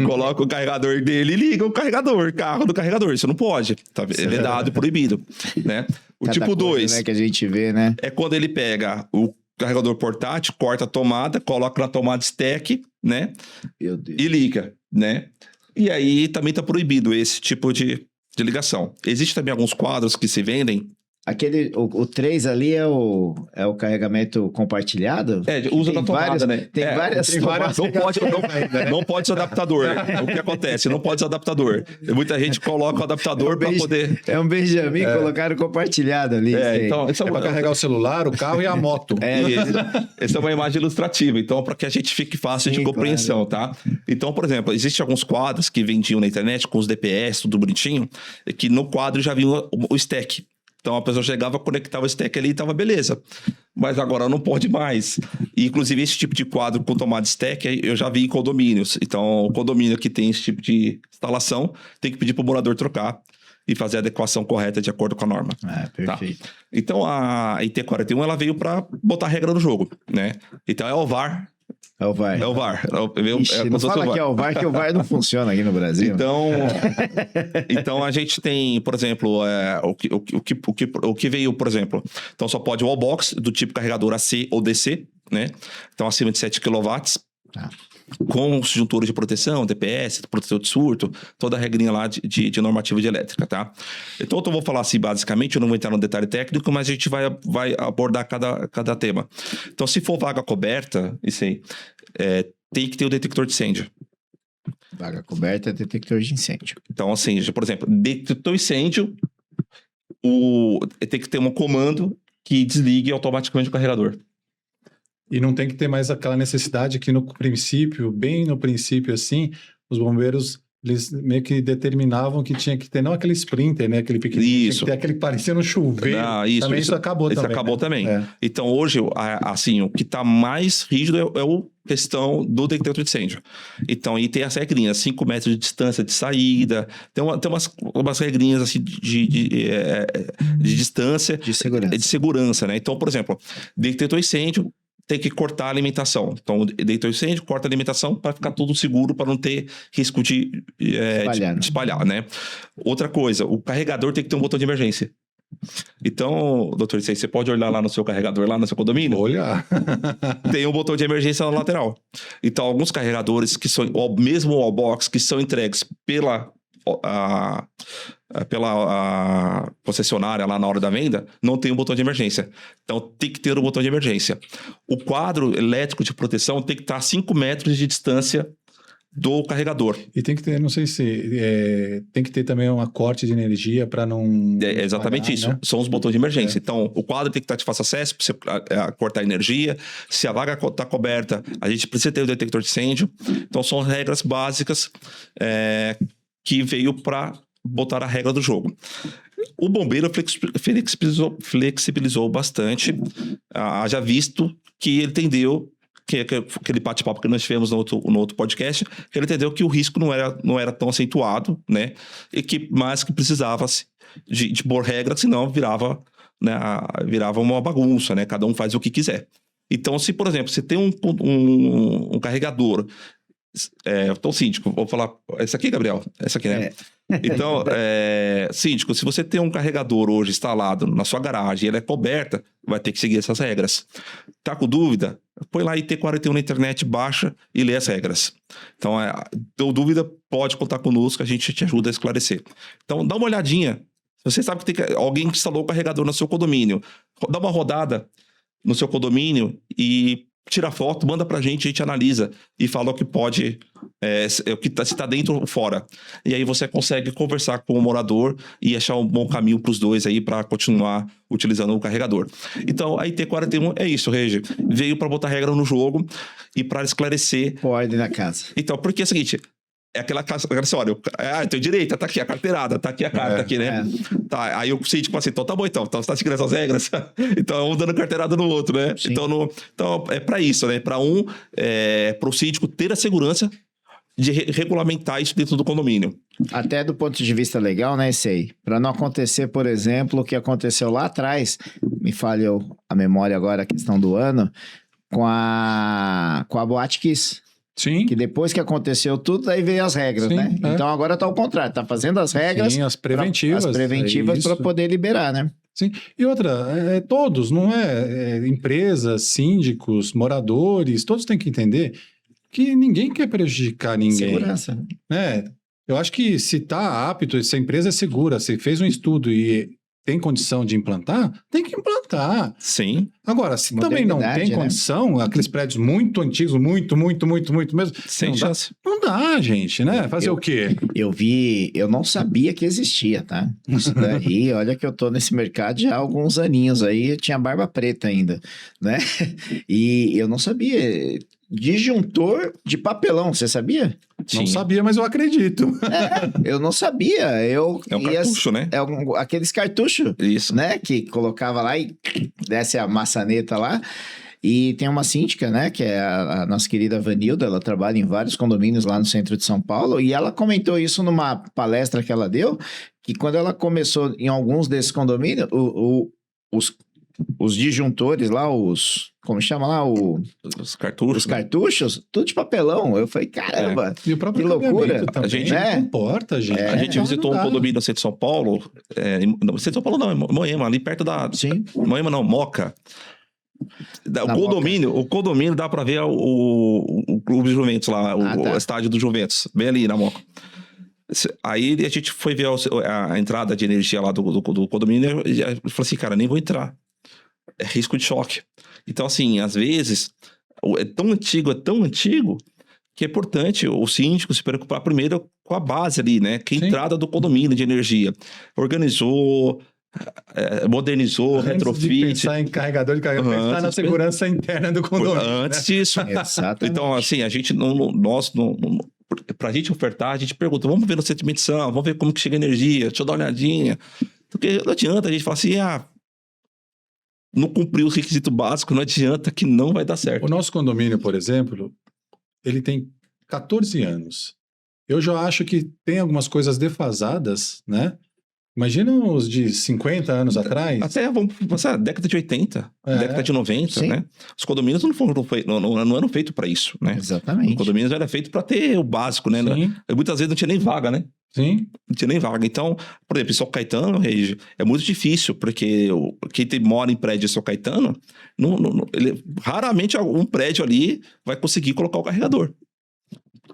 coloca o carregador dele e liga o carro do carregador. Isso não pode, tá vedado e proibido, né? O Cada tipo 2, coisa, né, que a gente vê, né? É quando ele pega o carregador portátil, corta a tomada, coloca na tomada stack, né? Meu Deus. E liga, né? E aí também tá proibido esse tipo de ligação. Existem também alguns quadros que se vendem. O 3 ali é o carregamento compartilhado? Usa na tomada, várias, né? Tem várias tomadas. Não pode ser adaptador. O que acontece? Não pode ser adaptador. Muita gente coloca o adaptador para poder... É um Benjamin, colocaram compartilhado ali. Então, é para carregar o celular, o carro e a moto. Essa é uma imagem ilustrativa, então, para que a gente fique fácil de compreensão, claro. Tá? Então, por exemplo, existem alguns quadros que vendiam na internet com os DPS, tudo bonitinho, que no quadro já vinha o stack. Então, a pessoa chegava, conectava o stack ali e tava beleza. Mas agora não pode mais. E, inclusive, esse tipo de quadro com tomada stack, eu já vi em condomínios. Então, o condomínio que tem esse tipo de instalação tem que pedir para o morador trocar e fazer a adequação correta de acordo com a norma. Perfeito. Tá? Então, a IT41 ela veio para botar regra no jogo, né? Então, é o VAR. É o VAR. É o VAR. Ixi, não fala que é o VAR, que o VAR não funciona aqui no Brasil. Então a gente tem, por exemplo, o que veio, por exemplo, então só pode o wallbox do tipo carregador AC ou DC, né? Então acima de 7 kW. Tá. Com disjuntura de proteção, DPS, protetor de surto, toda a regrinha lá de normativa de elétrica, tá? Então eu vou falar assim, basicamente, eu não vou entrar no detalhe técnico, mas a gente vai abordar cada tema. Então, se for vaga coberta, isso aí, tem que ter o detector de incêndio. Vaga coberta é detector de incêndio. Então, assim, por exemplo, detector incêndio, tem que ter um comando que desligue automaticamente o carregador. E não tem que ter mais aquela necessidade que no princípio, bem no princípio assim, os bombeiros, eles meio que determinavam que tinha que ter, não aquele sprinter, né? Aquele pequenininho, tinha que ter aquele parecendo um chuveiro. Isso acabou também. Isso acabou também. É. Então hoje, assim, o que está mais rígido é a questão do detector de incêndio. Então, e tem as regrinhas, 5 metros de distância de saída, tem umas regrinhas assim de distância. De segurança. De segurança, né? Então, por exemplo, detector de incêndio, tem que cortar a alimentação. Então, detector de incêndio, corta a alimentação para ficar tudo seguro, para não ter risco de espalhar, né? Outra coisa, o carregador tem que ter um botão de emergência. Então, doutor Issei, você pode olhar lá no seu carregador, lá no seu condomínio? Olha! Tem um botão de emergência na lateral. Então, alguns carregadores que são, mesmo o wallbox, que são entregues pela concessionária lá na hora da venda, não tem um botão de emergência. Então, tem que ter um botão de emergência. O quadro elétrico de proteção tem que estar a 5 metros de distância do carregador. E tem que ter, não sei se... tem que ter também um corte de energia para não... É exatamente pagar, isso. Né? São os botões de emergência. Então, o quadro tem que estar de fácil acesso para você cortar energia. Se a vaga está coberta, a gente precisa ter o detector de incêndio. Então, são regras básicas que veio para botar a regra do jogo. O bombeiro flexibilizou bastante, já visto que ele entendeu, que aquele bate-papo que nós tivemos no outro podcast, que ele entendeu que o risco não era tão acentuado, né? Mas que precisava de pôr regra, senão virava, né, virava uma bagunça, né? Cada um faz o que quiser. Então, se, por exemplo, você tem um carregador, então, síndico, vou falar, essa aqui, Gabriel? Essa aqui, né? Então, síndico, se você tem um carregador hoje instalado na sua garagem e ela é coberta, vai ter que seguir essas regras. Tá com dúvida? Põe lá IT41 na internet, baixa e lê as regras. Então, deu dúvida, pode contar conosco, a gente te ajuda a esclarecer. Então, dá uma olhadinha. Se você sabe que tem alguém que instalou o carregador no seu condomínio, dá uma rodada no seu condomínio e tira foto, manda pra gente, a gente analisa e fala o que pode, se tá dentro ou fora. E aí você consegue conversar com o morador e achar um bom caminho pros dois aí para continuar utilizando o carregador. Então, a IT41 é isso, Regi. Veio para botar regra no jogo e para esclarecer. Ordem na casa. Então, porque é o seguinte... É aquela história, eu tenho direito, tá aqui a carteirada, tá aqui a carta, aqui, né? Tá, aí o síndico fala assim, então tá bom, então você tá seguindo essas regras, então um dando carteirada no outro, né? Então é pra isso, né? Pro síndico ter a segurança de regulamentar isso dentro do condomínio. Até do ponto de vista legal, né, Sei? Para não acontecer, por exemplo, o que aconteceu lá atrás, me falhou a memória agora, a questão do ano, com a Boate Kiss. Sim. Que depois que aconteceu tudo, aí veio as regras, Sim, né? Então agora tá ao contrário, tá fazendo as regras. Sim, as preventivas. As preventivas para poder liberar, né? Sim. E outra, todos, não empresas, síndicos, moradores, todos têm que entender que ninguém quer prejudicar ninguém. Segurança. Né? Eu acho que se está apto, se a empresa é segura, se fez um estudo e tem condição de implantar, tem que implantar. Sim. Agora, se também não tem condição, aqueles prédios muito antigos, muito mesmo. Sem chance. Não dá, gente, né? Fazer o quê? Eu não sabia que existia, tá? Isso daí, olha que eu tô nesse mercado já há alguns aninhos aí, eu tinha barba preta ainda, né? E eu não sabia. Disjuntor de papelão, você sabia? Não sabia, mas eu acredito. Eu não sabia. É um cartucho, né? Aqueles cartuchos, isso, né? Que colocava lá e desce a maçaneta lá. E tem uma síndica, né? Que é a nossa querida Vanilda. Ela trabalha em vários condomínios lá no centro de São Paulo. E ela comentou isso numa palestra que ela deu, que quando ela começou em alguns desses condomínios, os disjuntores lá, como chama lá? Os cartuchos. Os cartuchos, tudo de papelão. Eu falei, caramba, E o próprio que loucura. Também, a gente não comporta, gente. A gente visitou um condomínio no centro de São Paulo. No centro de São Paulo não, em Moema, ali perto da... Sim. Moema não, Moca. O condomínio dá pra ver o Clube de Juventus lá, o estádio do Juventus, bem ali na Moca. Aí a gente foi ver a entrada de energia lá do condomínio e eu falei assim, cara, nem vou entrar. É risco de choque. Então, assim, às vezes, é tão antigo, que é importante o síndico se preocupar primeiro com a base ali, né? Que é a entrada do condomínio de energia. Organizou, modernizou, retrofit. De pensar em carregador de carregador, pensar na segurança interna do condomínio. Antes disso. Exatamente. Então, assim, a gente pra gente ofertar, a gente pergunta, vamos ver no centro de medição, vamos ver como que chega a energia, deixa eu dar uma olhadinha. Porque não adianta a gente falar assim, não cumpriu os requisitos básicos, não adianta que não vai dar certo. O nosso condomínio, por exemplo, ele tem 14 anos. Eu já acho que tem algumas coisas defasadas, né? Imagina os de 50 anos atrás. Até, vamos passar, década de 80, década de 90, sim, né? Os condomínios não eram feitos para isso, né? Exatamente. Os condomínios eram feitos para ter o básico, né? Sim. Muitas vezes não tinha nem vaga, né? Sim. Não tinha nem vaga. Então, por exemplo, em São Caetano, Regi, é muito difícil, porque quem mora em prédio de São Caetano, raramente algum prédio ali vai conseguir colocar o carregador.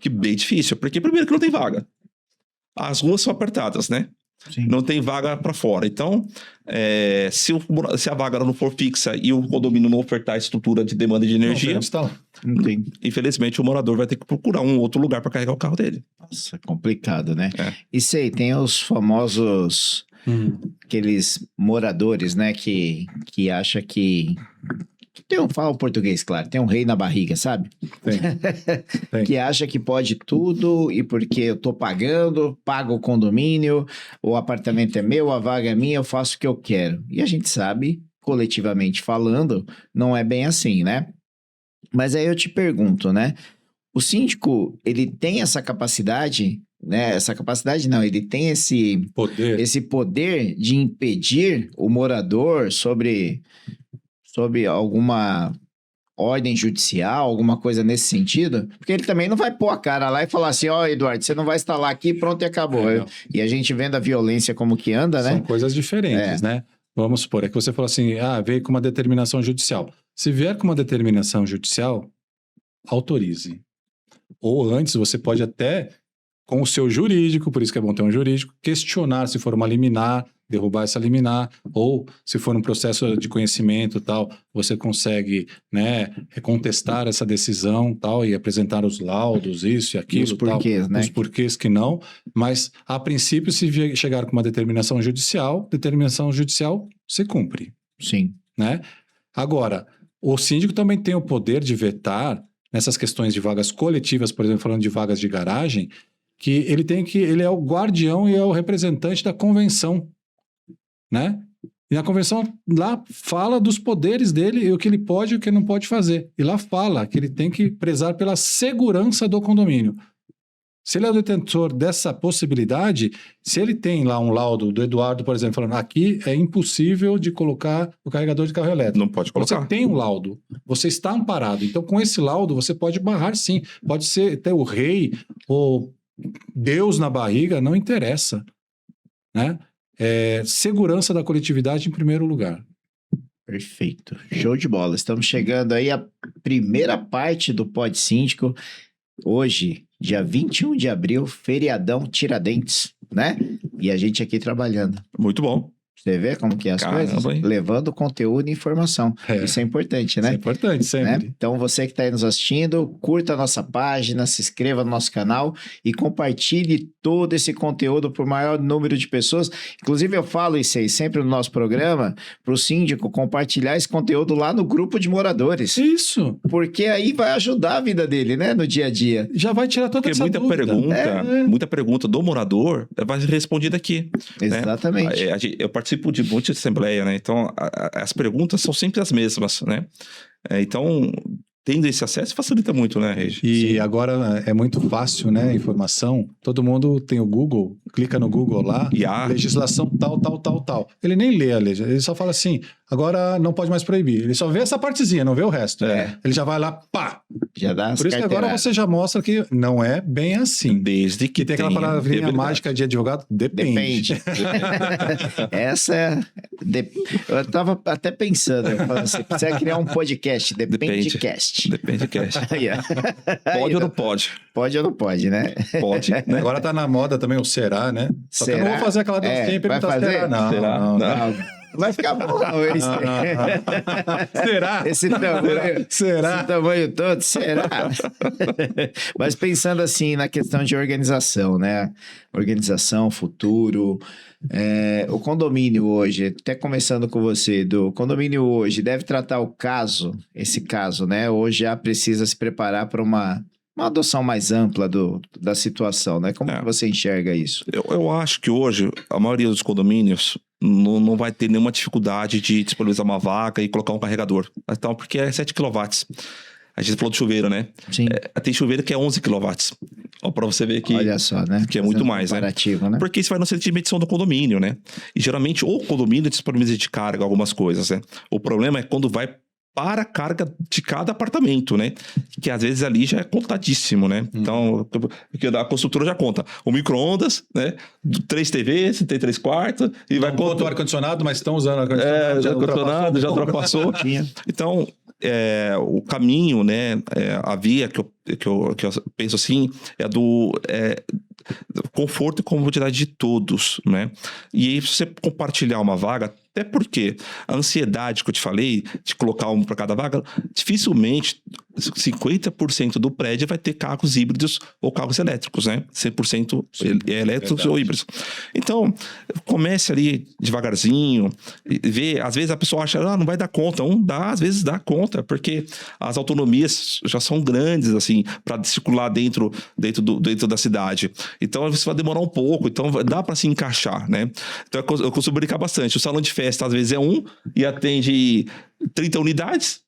Que bem difícil, porque primeiro que não tem vaga. As ruas são apertadas, né? Sim. Não tem vaga para fora. Então, se a vaga não for fixa e o condomínio não ofertar a estrutura de demanda de energia, não tem. Infelizmente o morador vai ter que procurar um outro lugar para carregar o carro dele. Nossa, complicado, né? E sei, tem os famosos aqueles moradores, né, que acham que fala o português, claro, tem um rei na barriga, sabe? Tem. Que acha que pode tudo e porque eu tô pago o condomínio, o apartamento é meu, a vaga é minha, eu faço o que eu quero. E a gente sabe, coletivamente falando, não é bem assim, né? Mas aí eu te pergunto, né? O síndico, ele tem essa capacidade né? Essa capacidade não, ele tem esse poder de impedir o morador sobre alguma ordem judicial, alguma coisa nesse sentido, porque ele também não vai pôr a cara lá e falar assim, ó, Eduardo, você não vai instalar aqui, pronto e acabou. E a gente vendo a violência como que anda, né? São coisas diferentes, né? Vamos supor, é que você falou assim, veio com uma determinação judicial. Se vier com uma determinação judicial, autorize. Ou antes, você pode até, com o seu jurídico, por isso que é bom ter um jurídico, questionar se for uma liminar, derrubar essa liminar, ou se for um processo de conhecimento tal, você consegue, né, contestar essa decisão tal, e apresentar os laudos, isso e aquilo, os porquês, tal, né? Os porquês que não, mas a princípio, se chegar com uma determinação judicial se cumpre. Sim. Né? Agora, o síndico também tem o poder de vetar nessas questões de vagas coletivas, por exemplo, falando de vagas de garagem, que ele é o guardião e é o representante da convenção, né? E a convenção lá fala dos poderes dele e o que ele pode e o que não pode fazer. E lá fala que ele tem que prezar pela segurança do condomínio. Se ele é o detentor dessa possibilidade, se ele tem lá um laudo do Eduardo, por exemplo, falando aqui é impossível de colocar o carregador de carro elétrico. Não pode colocar. Você tem um laudo, você está amparado. Então, com esse laudo, você pode barrar sim. Pode ser até o rei ou Deus na barriga, não interessa. Né? Segurança da coletividade em primeiro lugar. Perfeito. Show de bola. Estamos chegando aí à primeira parte do Pod Síndico. Hoje, dia 21 de abril, feriadão Tiradentes, né? E a gente aqui trabalhando. Muito bom. Você vê como que é as coisas? Hein? Levando conteúdo e informação. Isso é importante, né? Isso é importante, sempre. Né? Então, você que está aí nos assistindo, curta a nossa página, se inscreva no nosso canal e compartilhe todo esse conteúdo para o maior número de pessoas. Inclusive, eu falo isso aí sempre no nosso programa, para o síndico compartilhar esse conteúdo lá no grupo de moradores. Isso. Porque aí vai ajudar a vida dele, né? No dia a dia. Já vai tirar toda essa muita dúvida. muita pergunta do morador vai ser respondida aqui. Exatamente. Né? Eu participo de muita assembleia, né? Então, as perguntas são sempre as mesmas, né? Então, tendo esse acesso, facilita muito, né, Regi? E agora é muito fácil, né? Informação. Todo mundo tem o Google, clica no Google lá, legislação tal. Ele nem lê a legislação, ele só fala assim, agora não pode mais proibir. Ele só vê essa partezinha, não vê o resto. Ele já vai lá, pá! Já dá as Por isso que agora você já mostra que não é bem assim. Desde que tem aquela palavrinha mágica de advogado, depende. Essa é... Eu tava até pensando, eu falei assim, precisa criar um podcast, Depende Cast. Depende cast. Pode ou não pode? Pode ou não pode, né? Pode. Né? Agora tá na moda também o será, né? Só que eu não vou fazer aquela dancinha e perguntar será. Não. Vai ficar bom. Será? Esse tamanho, será? Esse tamanho todo, será? Mas pensando assim na questão de organização, né? Organização, futuro. O condomínio hoje, até começando com você, Edu, o condomínio hoje deve tratar esse caso, né? Hoje já precisa se preparar para uma adoção mais ampla da situação, né? Como que você enxerga isso? Eu acho que hoje a maioria dos condomínios não vai ter nenhuma dificuldade de disponibilizar uma vaga e colocar um carregador. Então, porque é 7 kW. A gente falou de chuveiro, né? Sim. Tem chuveiro que é 11 kW. Para você ver que, olha só, né? Que é muito mais, né? Porque isso vai no centro de medição do condomínio, né? E geralmente o condomínio disponibiliza de carga algumas coisas, né? O problema é quando vai para a carga de cada apartamento, né? Que às vezes ali já é contadíssimo, né? Então, porque a construtora já conta. O micro-ondas, né? 3 TVs, tem 3 quartos. E vai contar o ar-condicionado, mas estão usando ar-condicionado. Já ultrapassou. Então, o caminho, né? A via que eu penso assim, é do conforto e comodidade de todos, né? E aí, se você compartilhar uma vaga, até porque a ansiedade que eu te falei, de colocar um para cada vaga, dificilmente 50% do prédio vai ter carros híbridos ou carros elétricos, né? 100% elétricos ou híbridos. Então, comece ali devagarzinho, vê, às vezes a pessoa acha, não vai dar conta. Às vezes dá conta, porque as autonomias já são grandes, assim, para circular dentro da cidade. Então, você vai demorar um pouco, então dá para se encaixar, né? Então, eu costumo brincar bastante. O salão de festa, às vezes, é e atende 30 unidades.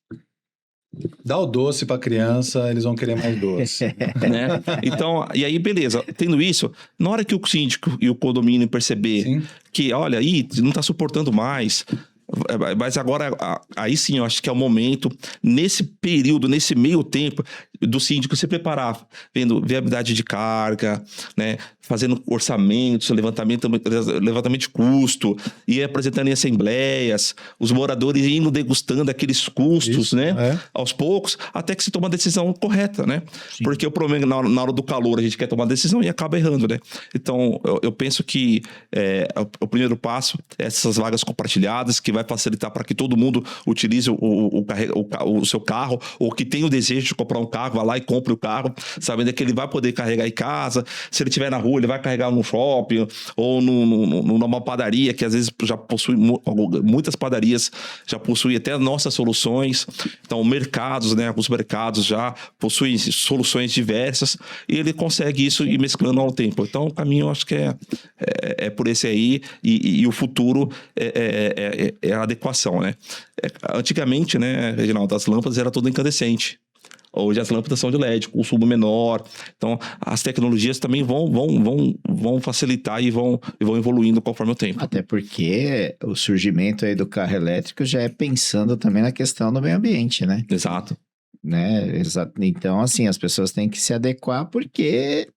Dá o doce para criança, eles vão querer mais doce. Né? Então, e aí, beleza. Tendo isso, na hora que o síndico e o condomínio perceber Sim. que, olha, aí não está suportando mais, mas agora, aí sim, eu acho que é o momento, nesse período, nesse meio tempo, do síndico se preparar, vendo viabilidade de carga, né? Fazendo orçamentos, levantamento de custo, e apresentando em assembleias, os moradores indo degustando aqueles custos, Isso, né? Aos poucos, até que se toma a decisão correta, né? Sim. Porque o problema, na hora do calor, a gente quer tomar a decisão e acaba errando, né? Então, eu penso que o primeiro passo é essas vagas compartilhadas, que vai facilitar para que todo mundo utilize o seu carro, ou que tem o desejo de comprar um carro, vá lá e compre o carro, sabendo que ele vai poder carregar em casa. Se ele estiver na rua, ele vai carregar no shopping ou numa padaria, que às vezes já possui, muitas padarias já possuem até nossas soluções. Então, mercados, né? Alguns mercados já possuem soluções diversas, e ele consegue isso ir mesclando ao tempo. Então, o caminho, eu acho que é por esse aí, e o futuro é a adequação, né? Antigamente, né, Reginaldo, as lâmpadas era tudo incandescente. Hoje as lâmpadas são de LED, consumo menor. Então, as tecnologias também vão facilitar e vão evoluindo conforme o tempo. Até porque o surgimento aí do carro elétrico já é pensando também na questão do meio ambiente, né? Exato. Então, assim, as pessoas têm que se adequar, porque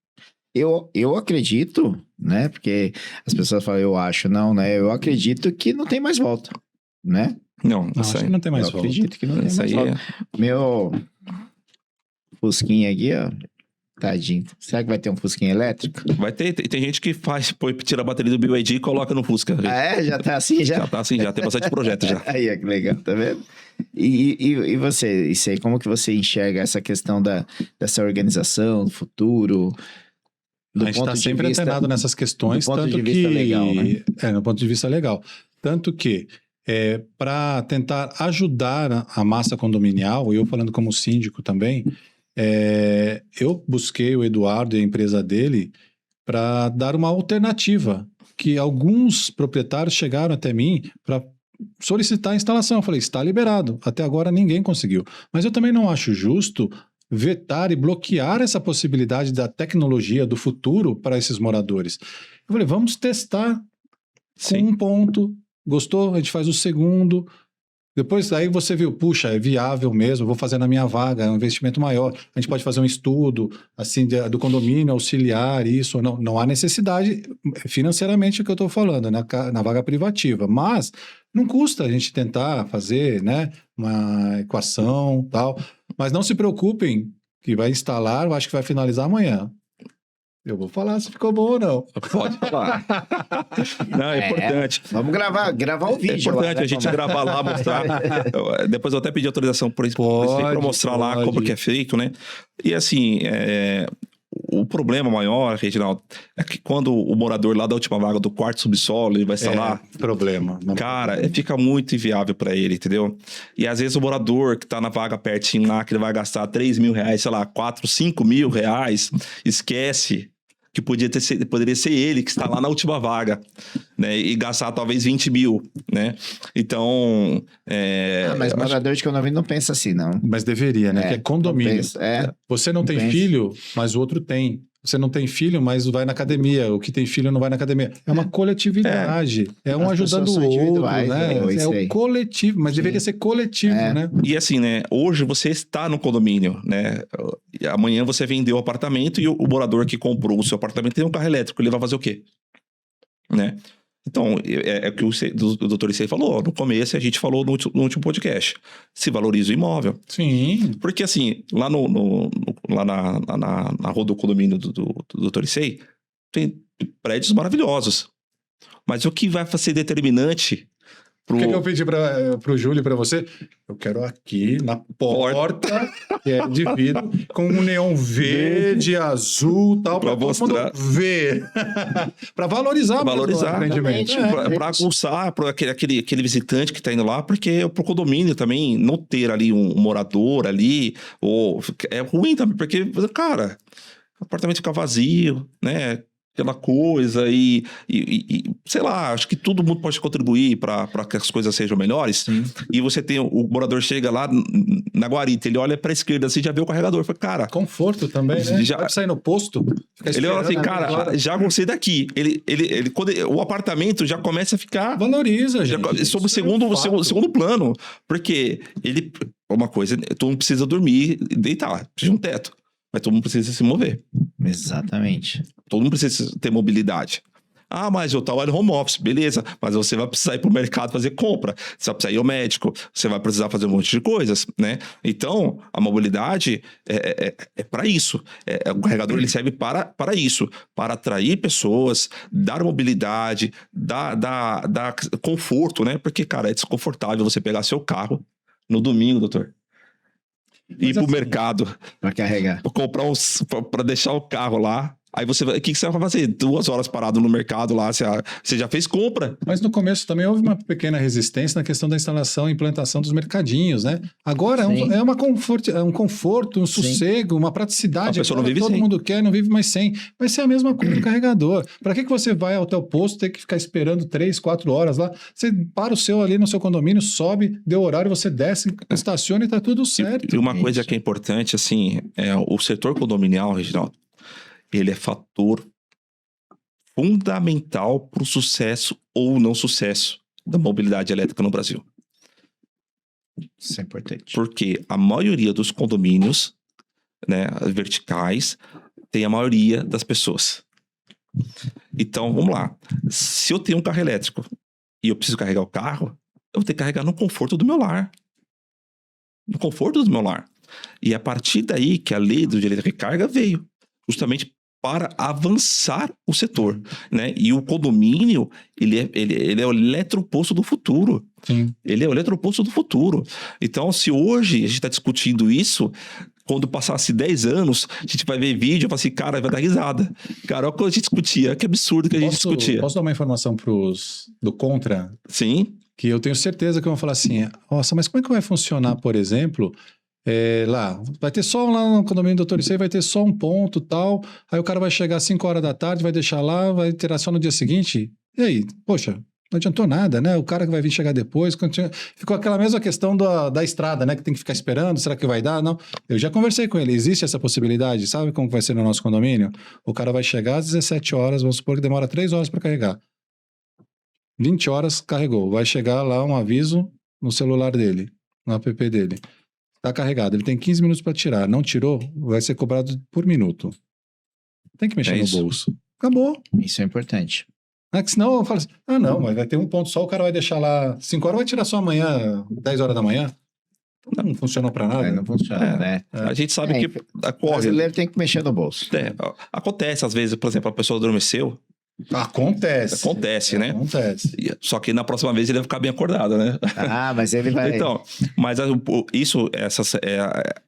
eu acredito, né? Porque as pessoas falam, eu acho, não, né? Eu acredito que não tem mais volta, né? Não, Não, isso acho aí. que não tem mais Eu volta. acredito que não tem Isso mais aí volta. Meu Fusquinha aqui, ó. Tadinho. Será que vai ter um Fusquinha elétrico? Vai ter, tem gente que tira a bateria do BYD e coloca no Fusca. Já tá assim, já? Já tá assim, já tem bastante projeto já. Aí, ó, que legal, tá vendo? E você, isso aí, como que você enxerga essa questão dessa organização, do futuro? A gente está sempre antenado nessas questões, do ponto tanto de vista que legal, né? no ponto de vista legal, tanto que para tentar ajudar a massa condominial, e eu falando como síndico também, eu busquei o Eduardo e a empresa dele para dar uma alternativa, que alguns proprietários chegaram até mim para solicitar a instalação. Eu falei, está liberado. Até agora ninguém conseguiu. Mas eu também não acho justo vetar e bloquear essa possibilidade da tecnologia do futuro para esses moradores. Eu falei, vamos testar com um ponto. Gostou? A gente faz o segundo. Depois aí você viu, puxa, é viável mesmo, vou fazer na minha vaga, é um investimento maior. A gente pode fazer um estudo assim do condomínio, auxiliar isso. Não há necessidade financeiramente, o que eu estou falando, na vaga privativa. Mas não custa a gente tentar fazer, né, uma equação tal. Mas não se preocupem que vai instalar, eu acho que vai finalizar amanhã. Eu vou falar se ficou bom ou não. Pode falar. Não, é importante. Vamos gravar o vídeo. É importante a gente gravar lá, mostrar. Depois eu até pedi autorização para mostrar lá como que é feito, né? E assim, o problema maior, Reginaldo, é que quando o morador lá da última vaga do quarto subsolo, ele vai instalar... problema. Cara, fica muito inviável para ele, entendeu? E às vezes o morador que tá na vaga pertinho lá, que ele vai gastar 3 mil reais, sei lá, 4, 5 mil reais, esquece que poderia ser ele que está lá na última vaga, né? E gastar talvez 20 mil, né? Então... mas morador de condomínio não pensa assim, não. Mas deveria, né? Que é condomínio. Você não tem filho, mas o outro tem. Você não tem filho, mas vai na academia. O que tem filho não vai na academia. É uma coletividade. É um ajudando o outro, né? É o coletivo, mas deveria ser coletivo, né? E assim, né? Hoje você está no condomínio, né? E amanhã você vendeu o apartamento e o morador que comprou o seu apartamento tem um carro elétrico. Ele vai fazer o quê? Né? Então, é o que o doutor Issei falou. No começo, a gente falou no último podcast. Se valoriza o imóvel. Sim. Porque, assim, lá na rua do condomínio do doutor Issei, tem prédios maravilhosos. Mas o que vai ser determinante... O que eu pedi pro Júlio e para você? Eu quero aqui na porta, que é de vidro, com um neon verde, azul, tal, para mostrar. Ver. Para valorizar o empreendimento. Para aguçar aquele visitante que está indo lá, porque pro condomínio também não ter ali um morador ali, é ruim também, porque, cara, o apartamento fica vazio, né? aquela coisa e, sei lá, acho que todo mundo pode contribuir para que as coisas sejam melhores. Sim. E você tem, o morador chega lá na guarita, ele olha para a esquerda, assim, já vê o carregador, fala, cara... Conforto também, né? Já- Vai sair no posto, fica Ele olha assim, esperando cara, agora. já gostei daqui. O apartamento já começa a ficar... Valoriza, Já, gente. sobre o Isso é um fato. segundo plano. Porque uma coisa, todo mundo precisa dormir e deitar, precisa de um teto. Mas todo mundo precisa se mover. Exatamente. Todo mundo precisa ter mobilidade. Ah, mas eu trabalho home office, beleza. Mas você vai precisar ir para o mercado fazer compra. Você vai precisar ir ao médico. Você vai precisar fazer um monte de coisas, né? Então, a mobilidade é para isso. O carregador ele serve para isso. Para atrair pessoas, dar mobilidade, dar conforto, né? Porque, cara, é desconfortável você pegar seu carro no domingo, doutor. Ir Mas pro assim, mercado, Pra carregar. pra comprar para deixar o carro lá. Aí você vai. O que você vai fazer? 2 horas parado no mercado lá, você já fez compra. Mas no começo também houve uma pequena resistência na questão da instalação e implantação dos mercadinhos, né? Agora Sim. é um conforto, um sossego, uma praticidade. A pessoa não Agora vive todo sem. mundo quer, não vive mais sem. Vai ser a mesma coisa do carregador. Para que você vai ao teu posto, ter que ficar esperando 3, 4 horas lá? Você para o seu ali no seu condomínio, sobe, deu horário, você desce, estaciona e tá tudo certo. E uma coisa Isso. que é importante, assim, é o setor condominial, Reginaldo, ele é fator fundamental para o sucesso ou não sucesso da mobilidade elétrica no Brasil. Isso é importante. Porque a maioria dos condomínios, né, verticais, tem a maioria das pessoas. Então, vamos lá. Se eu tenho um carro elétrico e eu preciso carregar o carro, eu vou ter que carregar no conforto do meu lar. No conforto do meu lar. E é a partir daí que a lei do direito de recarga veio. Justamente para avançar o setor, né? E o condomínio, ele é o eletroposto do futuro. Sim. Ele é o eletroposto do futuro. Então, se hoje a gente está discutindo isso, quando passasse 10 anos, a gente vai ver vídeo e vai assim, cara, vai dar risada. Cara, olha o que a gente discutia, que absurdo que a gente discutia. Posso dar uma informação do Contra? Sim, Que eu tenho certeza que vão falar assim, nossa, mas como é que vai funcionar, por exemplo, lá, vai ter só lá no condomínio do Dr. Issei, vai ter só um ponto tal, aí o cara vai chegar às 5 horas da tarde, vai deixar lá, vai tirar só no dia seguinte, e aí, poxa, não adiantou nada, né? O cara que vai vir chegar depois, ficou aquela mesma questão da estrada, né? Que tem que ficar esperando, será que vai dar? Não, eu já conversei com ele, existe essa possibilidade, sabe como vai ser no nosso condomínio? O cara vai chegar às 17 horas, vamos supor que demora 3 horas para carregar. 20 horas carregou, vai chegar lá um aviso no celular dele, no app dele. Tá carregado, ele tem 15 minutos para tirar. Não tirou, vai ser cobrado por minuto. Tem que mexer no isso. bolso. Acabou. Isso é importante. É que senão eu falo assim, não, mas vai ter um ponto só, o cara vai deixar lá 5 horas, vai tirar só amanhã, 10 horas da manhã. Não funcionou para nada. Aí não funciona, né? a gente sabe que O ocorre. brasileiro tem que mexer no bolso. Acontece, às vezes, por exemplo, a pessoa adormeceu. Acontece. Né? Acontece. Só que na próxima vez ele vai ficar bem acordado, né? Ah, mas ele vai... Então, mas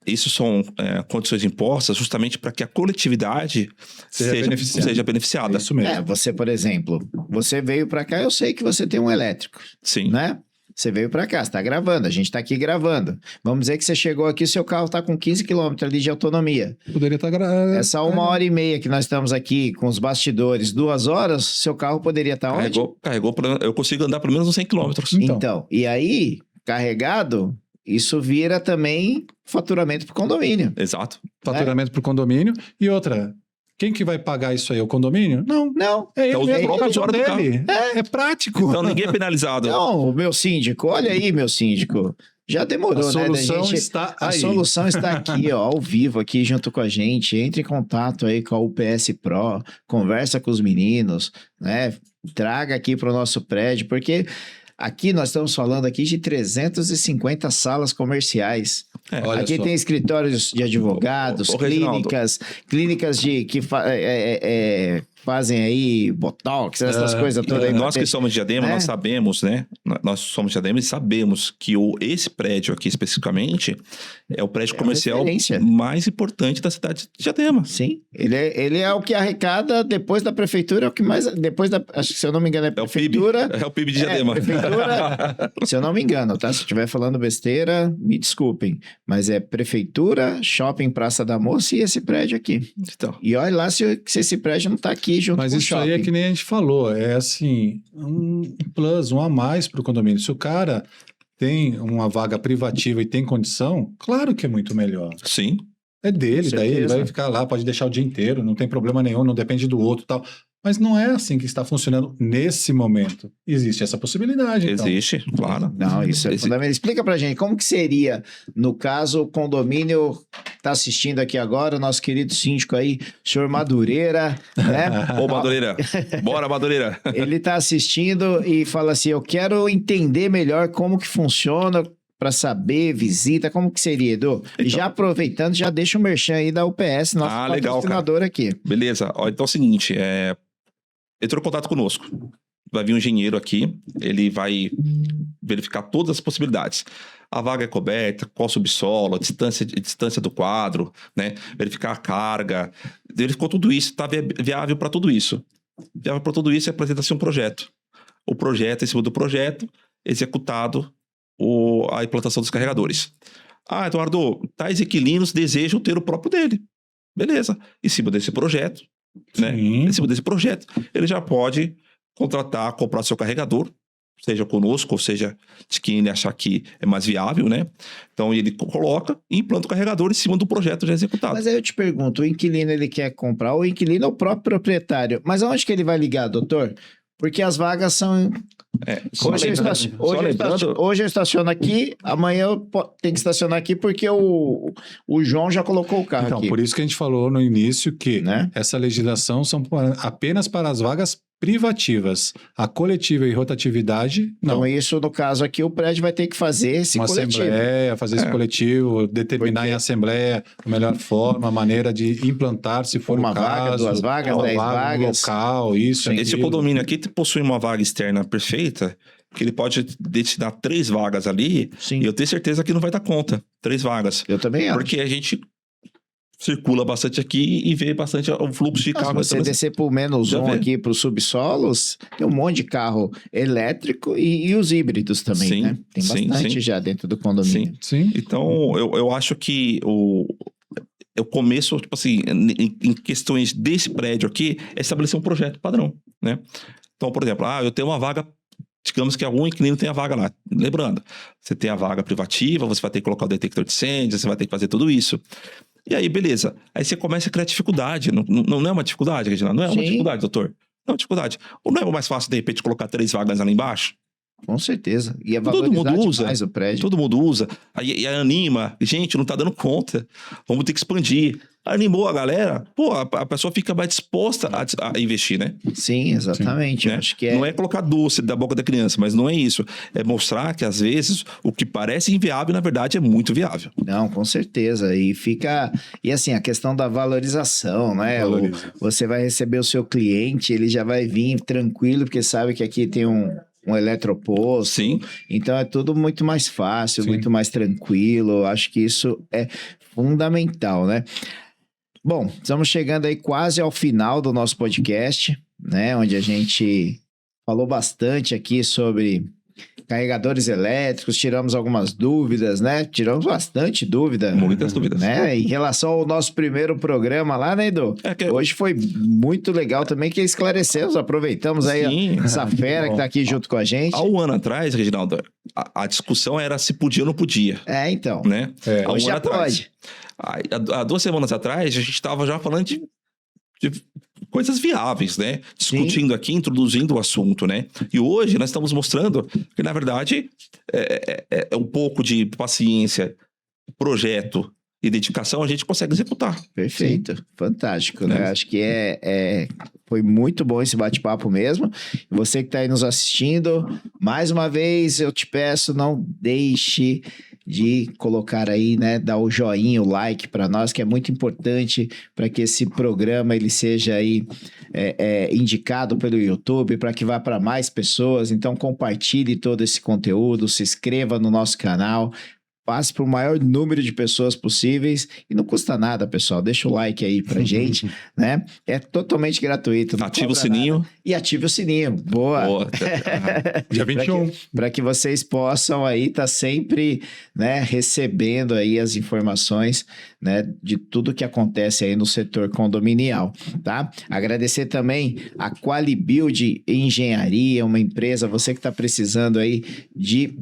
isso são condições impostas justamente para que a coletividade seja beneficiada. É isso mesmo. você, por exemplo, você veio pra cá, eu sei que você tem um elétrico, Sim. né? Você veio pra cá, você tá gravando, a gente tá aqui gravando. Vamos dizer que você chegou aqui, seu carro tá com 15 km ali de autonomia. Poderia estar... Essa 1h30 que nós estamos aqui com os bastidores, 2 horas, seu carro poderia estar onde? Carregou, eu consigo andar pelo menos uns 100 km. Então, e aí, carregado, isso vira também faturamento pro condomínio. Exato. Faturamento para o condomínio. E outra, quem que vai pagar isso aí? O condomínio? Não. Não, É É o ele, próprio é usuário do dele. É prático. Então ninguém é penalizado. não, meu síndico, olha aí, meu síndico. Já demorou, A né? solução da gente... está A aí. solução está aqui, ó, ao vivo, aqui junto com a gente. Entre em contato aí com a UPS Pro, conversa com os meninos, né? Traga aqui para o nosso prédio, porque aqui nós estamos falando aqui de 350 salas comerciais. Olha Aqui só. tem escritórios de advogados, Ô, Reginaldo. clínicas que fazem aí botox, essas coisas todas aí. pra Nós ter- que somos de Diadema, né? nós sabemos, né? Nós somos de Diadema e sabemos que esse prédio aqui especificamente é o prédio É a comercial referência. mais importante da cidade de Diadema. Sim, ele é o que arrecada depois da prefeitura, é o que mais. Depois da. Acho que se eu não me engano, é É o PIB. prefeitura. É o PIB de Diadema. prefeitura, se eu não me engano, tá? Se eu estiver falando besteira, me desculpem. Mas é prefeitura, shopping Praça da Moça e esse prédio aqui. Então, E olha lá se esse prédio não tá aqui aqui junto Mas com o isso aí é shopping. que nem a gente falou, é assim, um plus, um a mais para o condomínio. Se o cara tem uma vaga privativa e tem condição, claro que é muito melhor. Sim. É dele, Com daí ele certeza. vai ficar lá, pode deixar o dia inteiro, não tem problema nenhum, não depende do outro e tal. Mas não é assim que está funcionando nesse momento. Existe essa possibilidade, então. Existe, claro. Não, isso é Existe. fundamental. Explica pra gente, como que seria, no caso, o condomínio tá assistindo aqui agora, o nosso querido síndico aí, senhor Madureira, né? Ô, Madureira. Bora, Madureira. Ele tá assistindo e fala assim, eu quero entender melhor como que funciona para saber, visita, como que seria, Edu? E já aproveitando, já deixa o merchan aí da UPS, nosso Legal, patrocinador aqui. Beleza. Ó, então é o seguinte, entrou em contato conosco. Vai vir um engenheiro aqui, ele vai verificar todas as possibilidades. A vaga é coberta, qual subsolo, a distância do quadro, né? Verificar a carga. Verificou tudo isso, está viável para tudo isso. Viável para tudo isso é apresentar-se um projeto. O projeto, em cima do projeto, executado a implantação dos carregadores. Ah, Eduardo, tais inquilinos desejam ter o próprio dele. Beleza. Em cima desse projeto, né? Sim. Em cima desse projeto, ele já pode contratar, comprar seu carregador, seja conosco, ou seja, de quem ele achar que é mais viável, né? Então ele coloca e implanta o carregador em cima do projeto já executado. Mas aí eu te pergunto, o inquilino ele quer comprar, o inquilino é o próprio proprietário, mas aonde que ele vai ligar, doutor? Porque as vagas são... Hoje eu estaciono aqui, amanhã eu tenho que estacionar aqui porque o João já colocou o carro Então, aqui. por isso que a gente falou no início que Né? essa legislação são apenas para as vagas privativas. A coletiva e rotatividade, não. Então isso, no caso aqui, o prédio vai ter que fazer esse Uma coletivo. assembleia, fazer esse coletivo, determinar Porque- em assembleia a melhor forma, a maneira de implantar, se for Uma o vaga, caso. 2 vagas, uma 10 vaga, vagas. Um local, isso, Esse aquilo. condomínio aqui possui uma vaga externa perfeita, que ele pode destinar 3 vagas ali, Sim, e eu tenho certeza que não vai dar conta. 3 vagas. eu também acho. Porque a gente circula bastante aqui e vê bastante o fluxo de Se carro. você descer pro menos Já 1 vê. aqui, para os subsolos, tem um monte de carro elétrico e os híbridos também, Sim, né? Tem sim, bastante sim. já dentro do condomínio. Sim. Então, eu acho que o começo, tipo assim, em questões desse prédio aqui, é estabelecer um projeto padrão, né? Então, por exemplo, eu tenho uma vaga, digamos que algum inquilino tem a vaga lá. Lembrando, você tem a vaga privativa, você vai ter que colocar o detector de incêndio, você vai ter que fazer tudo isso. E aí, beleza. Aí você começa a criar dificuldade. Não é uma dificuldade, Regina? Não é uma Sim. dificuldade, doutor? Não é uma dificuldade. Ou não é mais fácil, de repente, colocar 3 vagas ali embaixo? Com certeza. E é Todo mundo valorizar usa. demais o prédio. Todo mundo usa. Aí anima. Gente, não tá dando conta. Vamos ter que expandir. Animou a galera. Pô, a pessoa fica mais disposta a investir, né? Sim, exatamente. Eu Né? acho que Não é colocar doce da boca da criança, mas não é isso. É mostrar que, às vezes, o que parece inviável, na verdade, é muito viável. Não, com certeza. E fica. E assim, a questão da valorização, né? Valoriza. Você vai receber o seu cliente, ele já vai vir tranquilo, porque sabe que aqui tem um eletroposto. Sim. Então é tudo muito mais fácil, Sim. muito mais tranquilo. Eu acho que isso é fundamental, né? Bom, estamos chegando aí quase ao final do nosso podcast, né? Onde a gente falou bastante aqui sobre carregadores elétricos, tiramos algumas dúvidas, né? Tiramos bastante dúvida. Muitas dúvidas. Né? Em relação ao nosso primeiro programa lá, né, Edu? Hoje foi muito legal também que esclarecemos, aproveitamos aí Sim. essa fera que tá aqui junto com a gente. Há um ano atrás, Reginaldo, a discussão era se podia ou não podia, É, então. né? Há um Hoje ano já atrás. pode. Há 2 semanas atrás, a gente estava já falando de coisas viáveis, né? Discutindo aqui, introduzindo o assunto, né? E hoje nós estamos mostrando que, na verdade, é um pouco de paciência, projeto e dedicação, a gente consegue executar. Perfeito, fantástico, né? É. Acho que foi muito bom esse bate-papo mesmo. Você que está aí nos assistindo, mais uma vez eu te peço, não deixe de colocar aí, né, dar o joinha, o like para nós, que é muito importante para que esse programa ele seja aí indicado pelo YouTube, para que vá para mais pessoas. Então compartilhe todo esse conteúdo, se inscreva no nosso canal, passe para o maior número de pessoas possíveis e não custa nada, pessoal. Deixa o like aí pra gente, né? É totalmente gratuito. Ativa o sininho. Nada. E ative o sininho. Boa. Dia 21. Para que vocês possam aí estar sempre, né, recebendo aí as informações, né, de tudo que acontece aí no setor condominial, tá? Agradecer também a Qualibuild Engenharia, uma empresa, você que está precisando aí de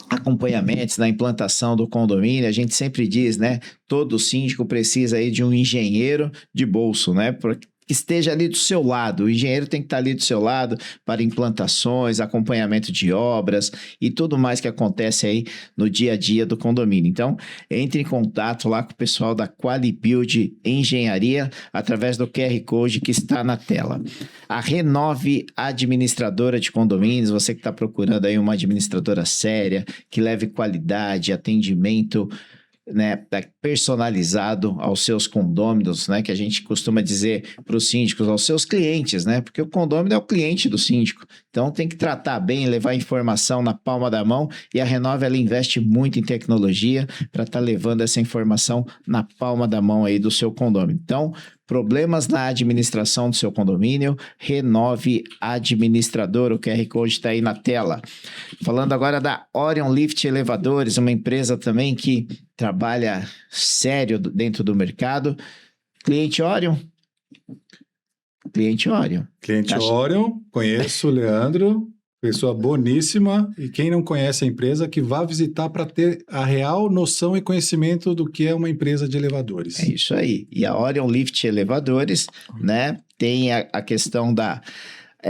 acompanhamentos na implantação do condomínio. A gente sempre diz, né? Todo síndico precisa aí de um engenheiro de bolso, né? Que esteja ali do seu lado. O engenheiro tem que estar ali do seu lado para implantações, acompanhamento de obras e tudo mais que acontece aí no dia a dia do condomínio. Então, entre em contato lá com o pessoal da Qualibuild Engenharia através do QR Code que está na tela. A Renove Administradora de Condomínios, você que está procurando aí uma administradora séria, que leve qualidade, atendimento, né, personalizado aos seus condôminos, né, que a gente costuma dizer para os síndicos, aos seus clientes, né, porque o condômino é o cliente do síndico, então tem que tratar bem, levar informação na palma da mão, e a Renove, ela investe muito em tecnologia para estar levando essa informação na palma da mão aí do seu condômino. Então, problemas na administração do seu condomínio, Renove Administrador, o QR Code está aí na tela. Falando agora da Orion Lift Elevadores, uma empresa também que trabalha sério dentro do mercado. Cliente Orion? Cliente Orion. Cliente Orion, conheço o Leandro, pessoa boníssima, e quem não conhece a empresa, que vá visitar para ter a real noção e conhecimento do que é uma empresa de elevadores. É isso aí. E a Orion Lift Elevadores, né, tem a questão da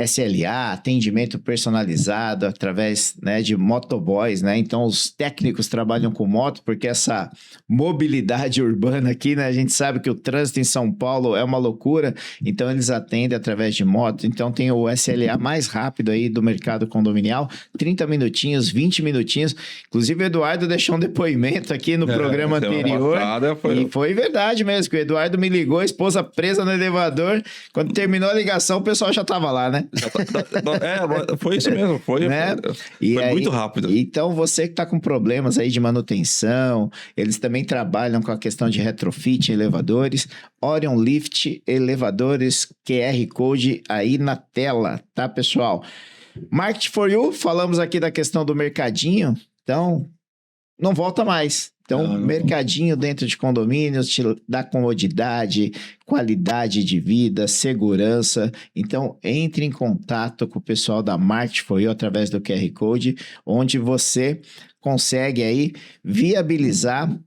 SLA, atendimento personalizado através, né, de motoboys, né? Então, os técnicos trabalham com moto, porque essa mobilidade urbana aqui, né? A gente sabe que o trânsito em São Paulo é uma loucura, então eles atendem através de moto. Então, tem o SLA mais rápido aí do mercado condominial, 30 minutinhos, 20 minutinhos. Inclusive, o Eduardo deixou um depoimento aqui no programa anterior. E foi verdade mesmo, que o Eduardo me ligou, a esposa presa no elevador. Quando terminou a ligação, o pessoal já estava lá, né? Foi isso mesmo, foi, né? Foi aí, muito rápido. Então, você que está com problemas aí de manutenção, eles também trabalham com a questão de retrofit em elevadores, Orion Lift Elevadores, QR Code aí na tela, tá, pessoal? Market for You, falamos aqui da questão do mercadinho, então não volta mais. Então, mercadinho dentro de condomínios te dá comodidade, qualidade de vida, segurança. Então, entre em contato com o pessoal da Market for You através do QR Code, onde você consegue aí viabilizar,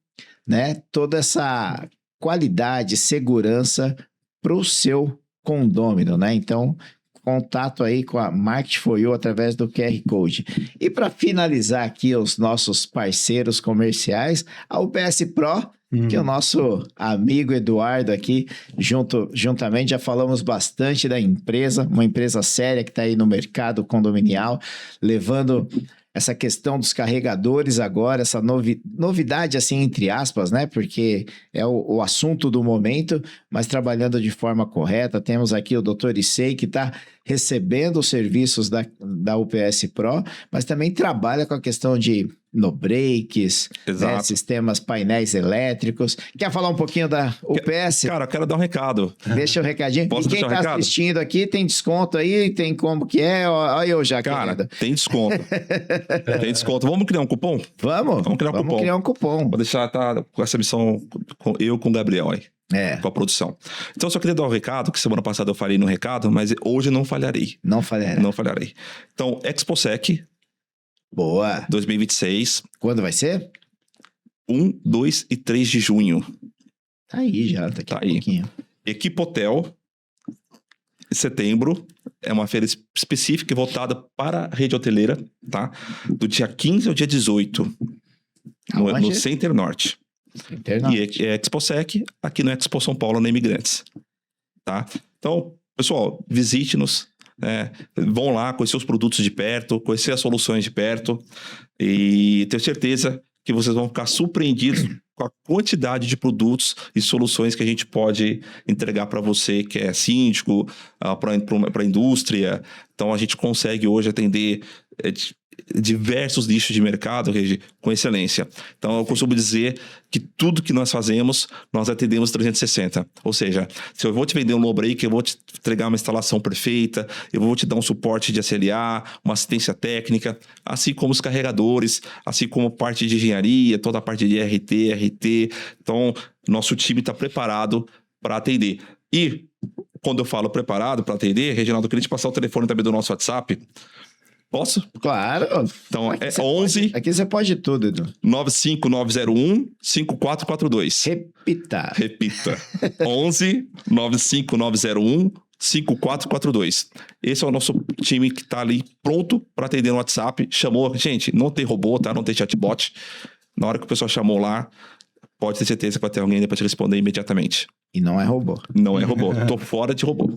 né, toda essa qualidade, segurança para o seu condômino, né? Então, contato aí com a Market for You através do QR Code. E para finalizar aqui os nossos parceiros comerciais, a UPS Pro, que é o nosso amigo Eduardo aqui, juntamente já falamos bastante da empresa, uma empresa séria que está aí no mercado condominial, levando essa questão dos carregadores agora, essa novidade, assim, entre aspas, né? Porque é o assunto do momento, mas trabalhando de forma correta. Temos aqui o Dr. Issei, que está recebendo os serviços da UPS Pro, mas também trabalha com a questão de no-breaks, né, sistemas painéis elétricos. Quer falar um pouquinho da UPS? Cara, eu quero dar um recado. Deixa o recadinho. Posso e quem está assistindo aqui, tem desconto aí? Tem como que é? Olha eu já, cara, querida. Tem desconto. Tem desconto. Vamos criar um cupom? Vamos criar um cupom. Vou deixar com essa missão com o Gabriel aí. Com a produção. Então, eu só queria dar um recado, que semana passada eu falei no recado, mas hoje não falharei. Não falharei. Então, ExpoSec. Boa. 2026. Quando vai ser? 1, 2 e 3 de junho. Tá aí já, tá aqui um pouquinho. Equipotel, em setembro. É uma feira específica e voltada para a rede hoteleira, tá? Do dia 15 ao dia 18. No Center Norte. E é ExpoSec aqui no Expo São Paulo, na Imigrantes. Tá? Então, pessoal, visite-nos. Vão lá conhecer os produtos de perto, conhecer as soluções de perto. E tenho certeza que vocês vão ficar surpreendidos com a quantidade de produtos e soluções que a gente pode entregar para você, que é síndico, para a indústria. Então, a gente consegue hoje atender diversos nichos de mercado, Regi, com excelência. Então, eu costumo dizer que tudo que nós fazemos, nós atendemos 360. Ou seja, se eu vou te vender um low break, eu vou te entregar uma instalação perfeita, eu vou te dar um suporte de SLA, uma assistência técnica, assim como os carregadores, assim como parte de engenharia, toda a parte de RT. Então, nosso time está preparado para atender. E, quando eu falo preparado para atender, Reginaldo, eu queria te passar o telefone também do nosso WhatsApp. Posso? Claro. Então, é 11... Aqui você pode tudo, Edu. 95901-5442. Repita. 11 95901-5442. Esse é o nosso time que está ali pronto para atender no WhatsApp. Chamou, gente, não tem robô, tá? Não tem chatbot. Na hora que o pessoal chamou lá, pode ter certeza que vai ter alguém para te responder imediatamente. E não é robô. Não é robô. Tô fora de robô.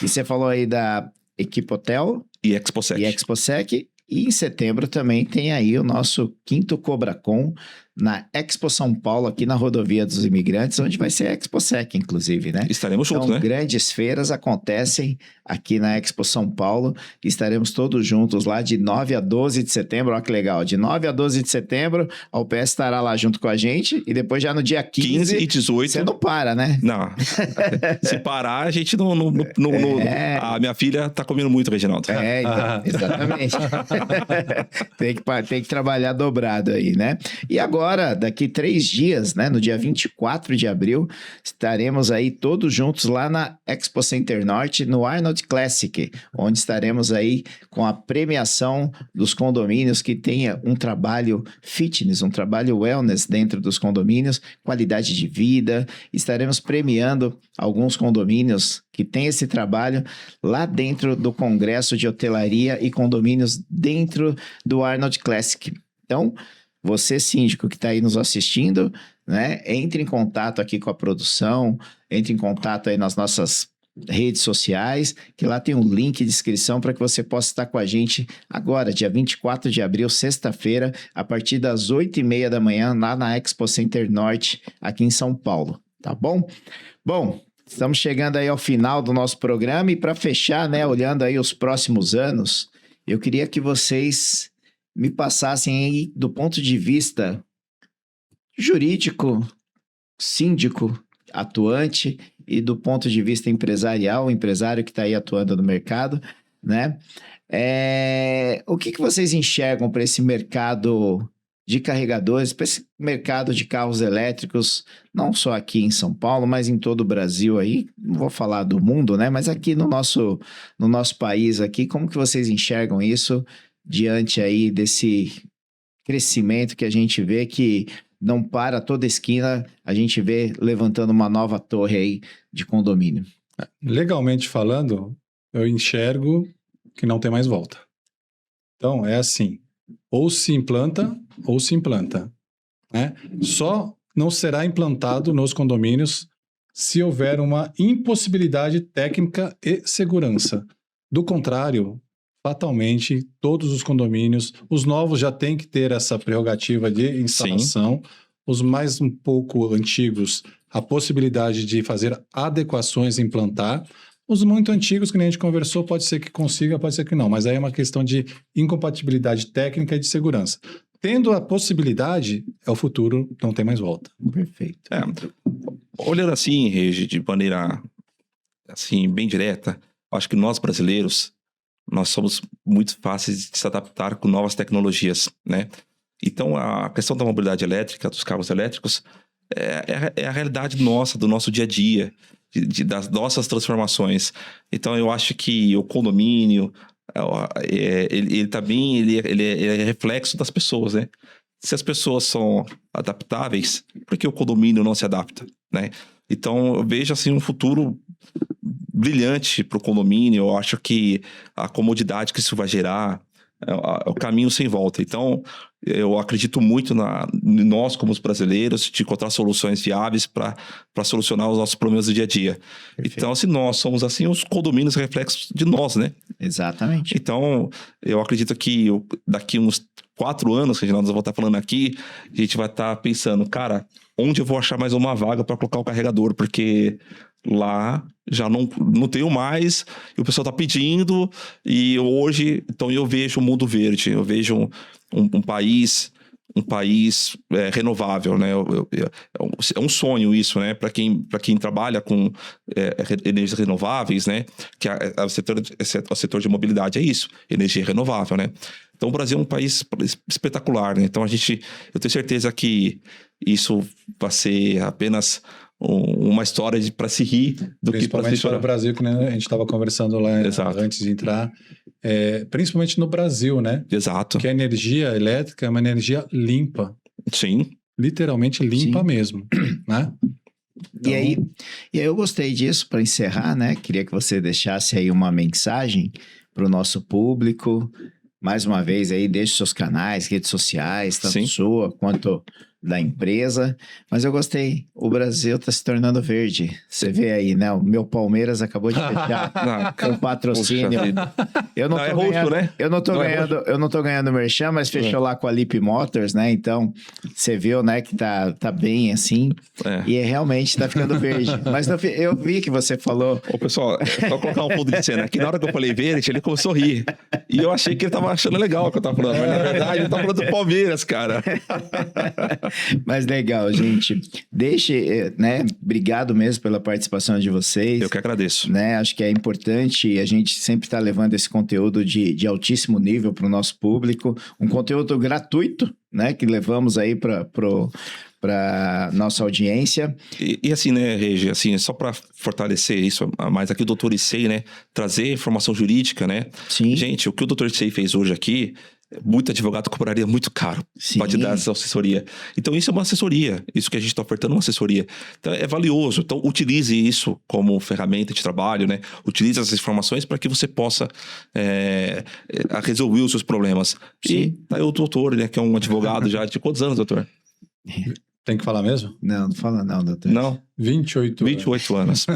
E você falou aí da Equipotel E ExpoSec. E em setembro também tem aí o nosso 5º CobraCon na Expo São Paulo, aqui na Rodovia dos Imigrantes, onde vai ser a ExpoSec, inclusive, né? Estaremos juntos, Então, né? grandes feiras acontecem aqui na Expo São Paulo. Estaremos todos juntos lá de 9 a 12 de setembro. Olha que legal. De 9 a 12 de setembro, a UPS estará lá junto com a gente. E depois já no dia 15 e 18. Você não para, né? Não. Se parar, a gente não... A minha filha tá comendo muito, Reginaldo. Então, exatamente. tem que trabalhar dobrado aí, né? E agora, daqui 3 dias, né? No dia 24 de abril, estaremos aí todos juntos lá na Expo Center Norte, no Arnold Classic, onde estaremos aí com a premiação dos condomínios que tenha um trabalho fitness, um trabalho wellness dentro dos condomínios, qualidade de vida. Estaremos premiando alguns condomínios que tem esse trabalho lá dentro do Congresso de Hotelaria e Condomínios dentro do Arnold Classic. Então, você, síndico, que está aí nos assistindo, né, entre em contato aqui com a produção, entre em contato aí nas nossas redes sociais, que lá tem um link de inscrição para que você possa estar com a gente agora, dia 24 de abril, sexta-feira, a partir das 8h30 da manhã, lá na Expo Center Norte, aqui em São Paulo, tá bom? Bom, estamos chegando aí ao final do nosso programa e para fechar, né, olhando aí os próximos anos, eu queria que vocês me passassem aí do ponto de vista jurídico, síndico, atuante e do ponto de vista empresarial, o empresário que está aí atuando no mercado, né? O que vocês enxergam para esse mercado de carregadores, para esse mercado de carros elétricos, não só aqui em São Paulo, mas em todo o Brasil aí, não vou falar do mundo, né? Mas aqui no nosso país aqui, como que vocês enxergam isso diante aí desse crescimento que a gente vê que não para toda esquina, a gente vê levantando uma nova torre aí de condomínio? Legalmente falando, eu enxergo que não tem mais volta. Então, é assim, ou se implanta, né? Só não será implantado nos condomínios se houver uma impossibilidade técnica e segurança. Do contrário, fatalmente, todos os condomínios, os novos já têm que ter essa prerrogativa de instalação, os mais um pouco antigos, a possibilidade de fazer adequações e implantar. Os muito antigos, que nem a gente conversou, pode ser que consiga, pode ser que não, mas aí é uma questão de incompatibilidade técnica e de segurança. Tendo a possibilidade, é o futuro, não tem mais volta. Perfeito. Olhando assim, Regi, de maneira assim, bem direta, acho que nós brasileiros, nós somos muito fáceis de se adaptar com novas tecnologias, né? Então, a questão da mobilidade elétrica, dos carros elétricos, é a realidade nossa, do nosso dia a dia, das nossas transformações. Então, eu acho que o condomínio, ele também ele é reflexo das pessoas, né? Se as pessoas são adaptáveis, por que o condomínio não se adapta, né? Então, eu vejo assim um futuro brilhante para o condomínio. Eu acho que a comodidade que isso vai gerar é o caminho sem volta. Então, eu acredito muito em nós, como os brasileiros, de encontrar soluções viáveis para solucionar os nossos problemas do dia a dia. Perfeito. Então, se nós somos assim, os condomínios reflexos de nós, né? Exatamente. Então, eu acredito que daqui uns 4 anos, que nós vamos estar falando aqui, a gente vai estar pensando, cara, onde eu vou achar mais uma vaga para colocar o carregador? Porque Lá já não tenho mais, e o pessoal tá pedindo, e hoje, então eu vejo o mundo verde, eu vejo um país renovável, né? É um sonho isso, né? Para quem trabalha com energias renováveis, né? Que o setor de mobilidade é isso, energia renovável, né? Então o Brasil é um país espetacular, né? Então eu tenho certeza que isso vai ser apenas uma história para se rir do que para se chorar. Principalmente no Brasil, que a gente estava conversando lá antes de entrar, principalmente no Brasil, né? Exato. Que a energia elétrica é uma energia limpa. Sim. Literalmente limpa mesmo, né? Então... E aí eu gostei disso, para encerrar, né? Queria que você deixasse aí uma mensagem para o nosso público. Mais uma vez aí, deixe seus canais, redes sociais, tanto sua quanto da empresa, mas eu gostei. O Brasil está se tornando verde. Você vê aí, né? O meu Palmeiras acabou de fechar com patrocínio. Eu não tô ganhando, né? Eu não tô ganhando merchan, mas fechou lá com a Lip Motors, né? Então, você viu, né, que tá bem assim. E realmente tá ficando verde. Mas eu vi que você falou. Ô, pessoal, só colocar um fundo de cena aqui. Na hora que eu falei verde, ele começou a rir. E eu achei que ele tava achando legal o que eu tava falando. Mas na verdade, ele tá falando do Palmeiras, cara. Mas legal, gente. Né? Obrigado mesmo pela participação de vocês. Eu que agradeço. Né? Acho que é importante a gente sempre estar levando esse conteúdo de altíssimo nível para o nosso público. Um conteúdo gratuito, né? Que levamos aí para nossa audiência. E assim, né, Regi, assim, só para fortalecer isso, mais aqui o Dr. Issei, né? Trazer informação jurídica, né? Sim. Gente, o que o Dr. Issei fez hoje aqui, muito advogado cobraria muito caro para te dar essa assessoria. Então, isso é uma assessoria. Isso que a gente está ofertando é uma assessoria. Então, é valioso. Então, utilize isso como ferramenta de trabalho, né? Utilize essas informações para que você possa resolver os seus problemas. Sim. E tá aí o doutor, né? Que é um advogado já de quantos anos, doutor? Tem que falar mesmo? Não fala não, doutor. Não. 28 anos.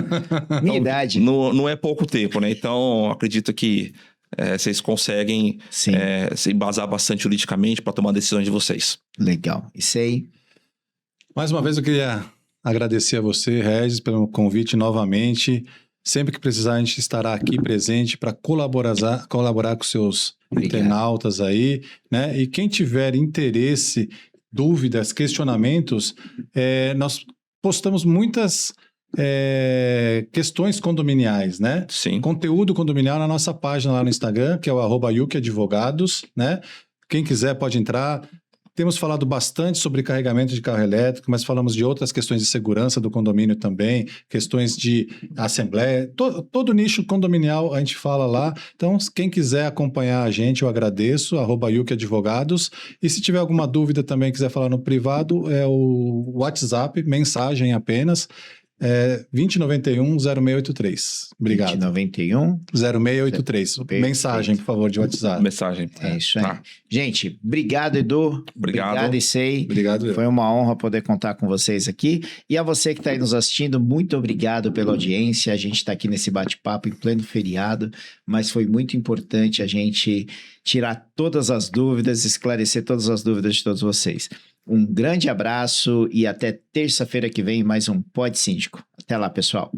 Minha idade. Não é pouco tempo, né? Então, acredito que vocês conseguem se embasar bastante juridicamente para tomar decisões de vocês. Legal. Isso aí. Mais uma vez eu queria agradecer a você, Regis, pelo convite novamente. Sempre que precisar, a gente estará aqui presente para colaborar com seus internautas aí, né? E quem tiver interesse, dúvidas, questionamentos, nós postamos muitas questões condominiais, né? Sim. Conteúdo condominial na nossa página lá no Instagram, que é o @yukiadvogados, né? Quem quiser pode entrar. Temos falado bastante sobre carregamento de carro elétrico, mas falamos de outras questões de segurança do condomínio também, questões de assembleia, todo nicho condominial a gente fala lá. Então, quem quiser acompanhar a gente, eu agradeço, @yukiadvogados. E se tiver alguma dúvida também, quiser falar no privado, é o WhatsApp, mensagem apenas, 2091-0683. Obrigado. 2091-0683. Mensagem, por favor, de WhatsApp. Mensagem. É isso aí. Gente, obrigado, Edu. Obrigado, Issei. Obrigado. Foi uma honra poder contar com vocês aqui. E a você que está aí nos assistindo, muito obrigado pela audiência. A gente está aqui nesse bate-papo em pleno feriado, mas foi muito importante a gente tirar todas as dúvidas, esclarecer todas as dúvidas de todos vocês. Um grande abraço e até terça-feira que vem mais um Pod Síndico. Até lá, pessoal.